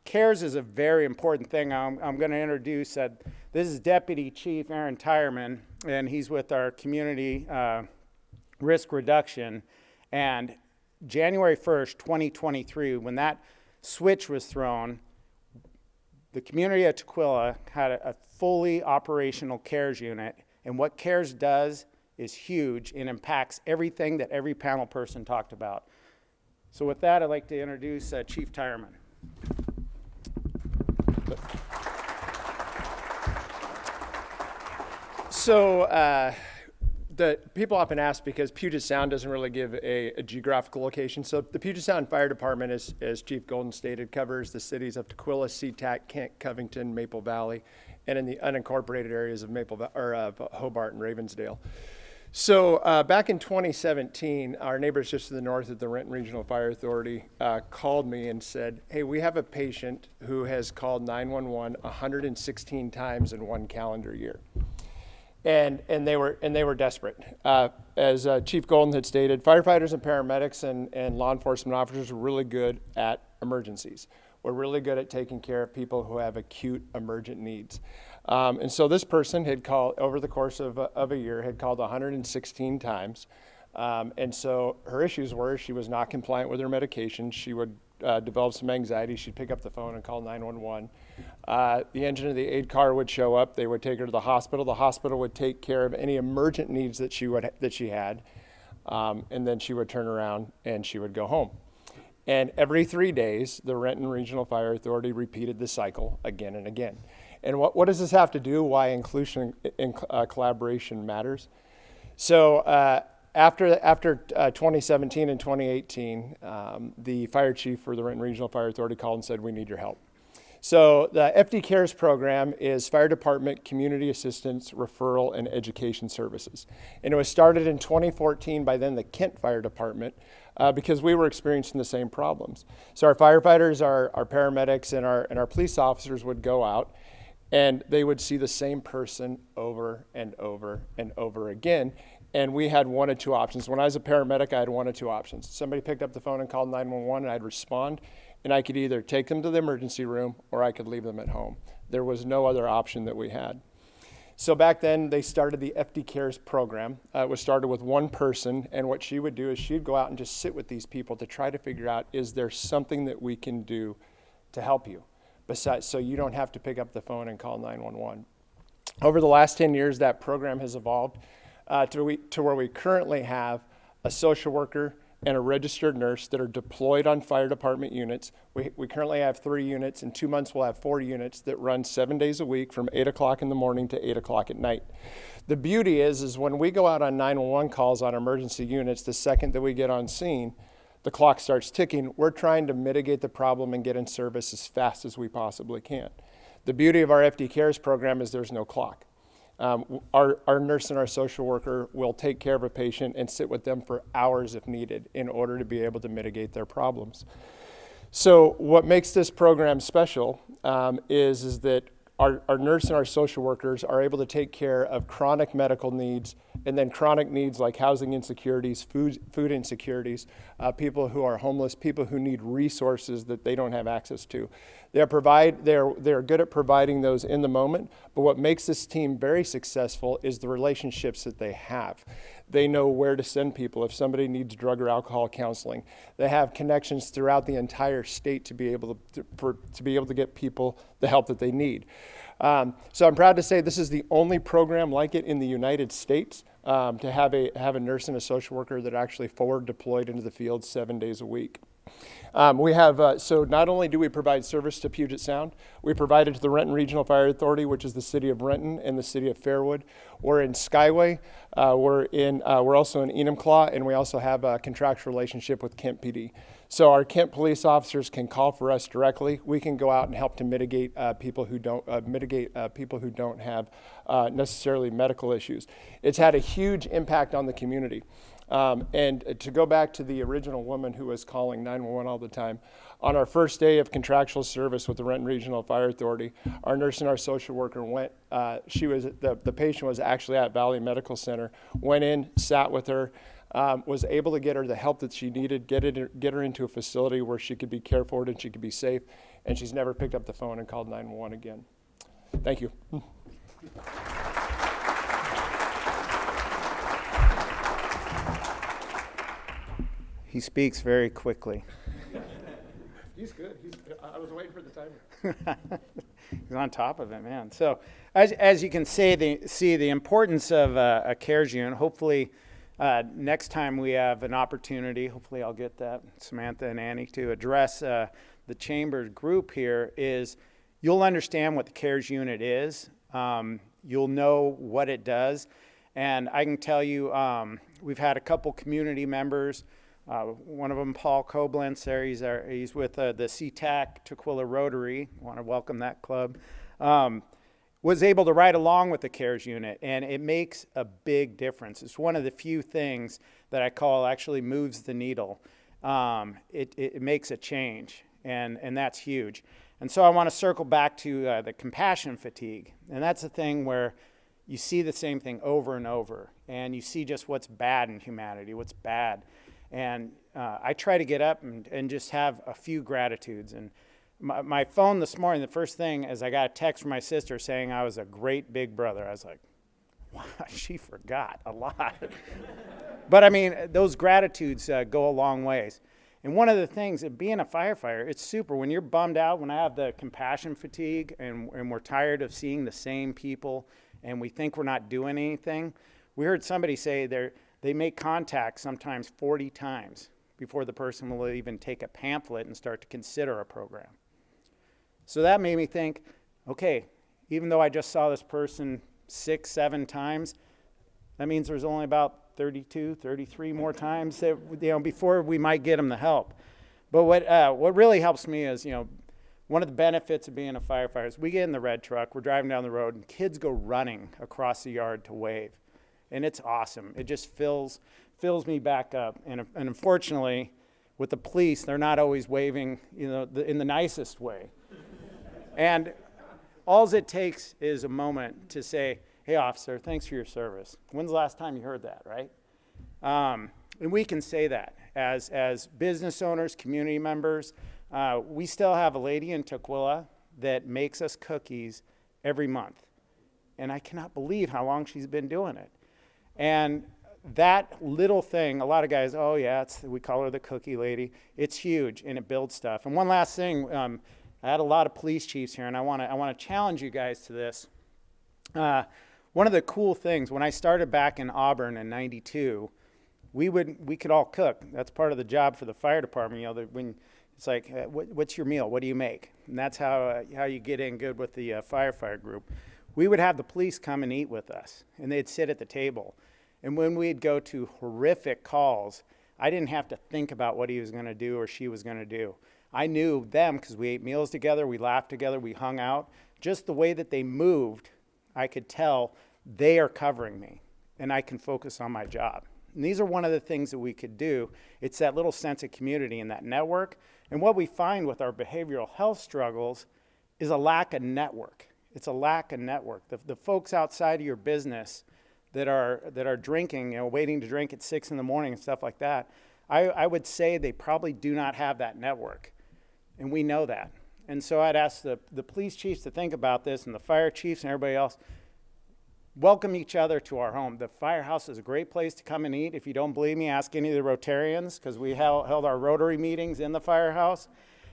CARES is a very important thing. I'm going to introduce this is Deputy Chief Aaron Tyerman, and he's with our community risk reduction. And January 1st, 2023, when that switch was thrown, the community of Tukwila had a fully operational CARES unit. And what CARES does is huge and impacts everything that every panel person talked about. So with that, I'd like to introduce Chief Tyerman. So the people often ask, because Puget Sound doesn't really give a geographical location. So the Puget Sound Fire Department, as Chief Golden stated, covers the cities of Tukwila, SeaTac, Kent, Covington, Maple Valley, and in the unincorporated areas of Hobart and Ravensdale. So back in 2017, our neighbors just to the north at the Renton Regional Fire Authority called me and said, hey, we have a patient who has called 911 116 times in one calendar year. And they were desperate. As Chief Golden had stated, firefighters and paramedics and law enforcement officers are really good at emergencies. We're really good at taking care of people who have acute emergent needs. And so this person had called, over the course of a year, had called 116 times. And so her issues were she was not compliant with her medication. She would develop some anxiety. She'd pick up the phone and call 911. The engine of the aid car would show up. They would take her to the hospital. The hospital would take care of any emergent needs that she had. And then she would turn around and she would go home. And every 3 days, the Renton Regional Fire Authority repeated the cycle again and again. And what does this have to do? Why inclusion and collaboration matters? So after 2017 and 2018, the fire chief for the Renton Regional Fire Authority called and said, we need your help. So the FD CARES program is Fire Department Community Assistance, Referral, and Education Services. And it was started in 2014 by then the Kent Fire Department because we were experiencing the same problems. So our firefighters, our paramedics, and our police officers would go out and they would see the same person over and over and over again. And we had one of two options. When I was a paramedic, I had one of two options. Somebody picked up the phone and called 911 and I'd respond, and I could either take them to the emergency room or I could leave them at home. There was no other option that we had. So back then, they started the FD CARES program. It was started with one person, and what she would do is she'd go out and just sit with these people to try to figure out, is there something that we can do to help you, besides, so you don't have to pick up the phone and call 911. Over the last 10 years, that program has evolved to where we currently have a social worker and a registered nurse that are deployed on fire department units. We currently have 3 units. In 2 months, we'll have 4 units that run 7 days a week from 8 o'clock in the morning to 8 o'clock at night. The beauty is when we go out on 911 calls on emergency units, the second that we get on scene, the clock starts ticking. We're trying to mitigate the problem and get in service as fast as we possibly can. The beauty of our FD CARES program is there's no clock. Our nurse and our social worker will take care of a patient and sit with them for hours if needed in order to be able to mitigate their problems. So what makes this program special is that our nurse and our social workers are able to take care of chronic medical needs and then chronic needs like housing insecurities, food insecurities, people who are homeless, people who need resources that they don't have access to. They're good at providing those in the moment, but what makes this team very successful is the relationships that they have. They know where to send people if somebody needs drug or alcohol counseling. They have connections throughout the entire state to be able to get people the help that they need. So I'm proud to say this is the only program like it in the United States to have a nurse and a social worker that are actually forward deployed into the field 7 days a week. So not only do we provide service to Puget Sound, we provide it to the Renton Regional Fire Authority, which is the city of Renton and the city of Fairwood. We're in Skyway, we're also in Enumclaw, and we also have a contractual relationship with Kent PD. So our Kent police officers can call for us directly. We can go out and help to mitigate people who don't have necessarily medical issues. It's had a huge impact on the community. And to go back to the original woman who was calling 911 all the time, on our first day of contractual service with the Renton Regional Fire Authority, our nurse and our social worker went, the patient was actually at Valley Medical Center, went in, sat with her, was able to get her the help that she needed, get her into a facility where she could be cared for and she could be safe, and she's never picked up the phone and called 911 again. Thank you. He speaks very quickly. He's good. I was waiting for the timer. He's on top of it, man. So as you can see the importance of a CARES unit. Hopefully next time we have an opportunity, hopefully I'll get that, Samantha and Annie, to address the Chamber group here, is you'll understand what the CARES unit is. You'll know what it does. And I can tell you, we've had a couple community members. One of them, Paul Koblenz, there, he's with the SeaTac Tukwila Rotary. I want to welcome that club. Was able to ride along with the CARES unit, and it makes a big difference. It's one of the few things that I call actually moves the needle. It makes a change, and that's huge. And so I want to circle back to the compassion fatigue, and that's the thing where you see the same thing over and over, and you see just what's bad in humanity, what's bad. And I try to get up and just have a few gratitudes. And my phone this morning, the first thing is I got a text from my sister saying I was a great big brother. I was like, wow, she forgot a lot. But I mean, those gratitudes go a long ways. And one of the things of being a firefighter, it's super. When you're bummed out, when I have the compassion fatigue and we're tired of seeing the same people and we think we're not doing anything, we heard somebody say they make contact sometimes 40 times before the person will even take a pamphlet and start to consider a program. So that made me think, okay, even though I just saw this person 6, 7 times, that means there's only about 32, 33 more times that, before we might get them the help. But what really helps me is, one of the benefits of being a firefighter is we get in the red truck, we're driving down the road, and kids go running across the yard to wave. And it's awesome. It just fills me back up. And unfortunately, with the police, they're not always waving, in the nicest way. And all it takes is a moment to say, hey, officer, thanks for your service. When's the last time you heard that, right? And we can say that as business owners, community members. We still have a lady in Tukwila that makes us cookies every month. And I cannot believe how long she's been doing it. And that little thing, a lot of guys, oh yeah, we call her the cookie lady. It's huge, and it builds stuff. And one last thing, I had a lot of police chiefs here, and I want to challenge you guys to this. One of the cool things, when I started back in Auburn in '92, we could all cook. That's part of the job for the fire department. When it's like, what's your meal? What do you make? And that's how you get in good with the firefighter group. We would have the police come and eat with us, and they'd sit at the table. And when we'd go to horrific calls, I didn't have to think about what he was going to do or she was going to do. I knew them because we ate meals together, we laughed together, we hung out. Just the way that they moved, I could tell they are covering me, and I can focus on my job. And these are one of the things that we could do. It's that little sense of community and that network. And what we find with our behavioral health struggles is a lack of network. It's a lack of network. The folks outside of your business that are drinking, waiting to drink at 6 in the morning and stuff like that, I would say they probably do not have that network. And we know that. And so I'd ask the police chiefs to think about this, and the fire chiefs and everybody else. Welcome each other to our home. The firehouse is a great place to come and eat. If you don't believe me, ask any of the Rotarians, because we held our Rotary meetings in the firehouse.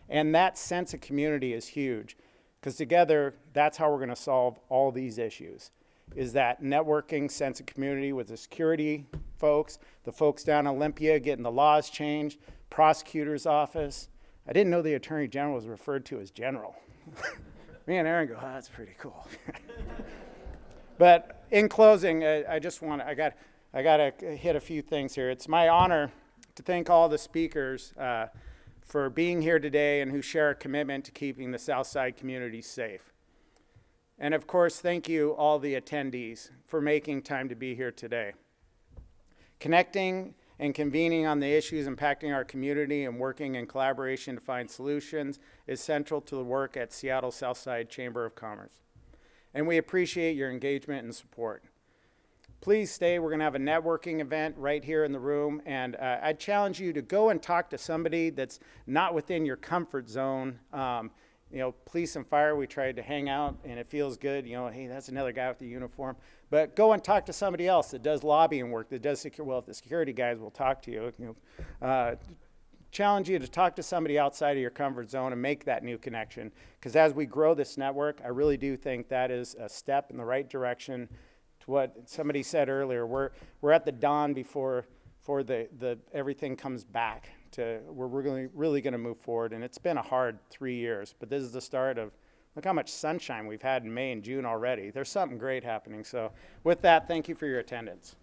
And that sense of community is huge, because together, that's how we're going to solve all these issues, is that networking sense of community with the security folks, the folks down in Olympia getting the laws changed, prosecutor's office. I didn't know the Attorney General was referred to as General. Me and Aaron go, oh, that's pretty cool. But in closing, I got to hit a few things here. It's my honor to thank all the speakers for being here today and who share a commitment to keeping the Southside community safe. And of course, thank you all the attendees for making time to be here today. Connecting and convening on the issues impacting our community and working in collaboration to find solutions is central to the work at Seattle Southside Chamber of Commerce. And we appreciate your engagement and support. Please stay. We're going to have a networking event right here in the room, and I challenge you to go and talk to somebody that's not within your comfort zone. You know, police and fire, we tried to hang out, and it feels good. You know, hey, that's another guy with the uniform. But go and talk to somebody else that does lobbying work, that does well, the security guys will talk to you. You know, challenge you to talk to somebody outside of your comfort zone and make that new connection. Because as we grow this network, I really do think that is a step in the right direction. To what somebody said earlier, we're at the dawn before the everything comes back to where we're really going to move forward. And it's been a hard 3 years, but this is the start of, look how much sunshine we've had in May and June already. There's something great happening. So with that, thank you for your attendance.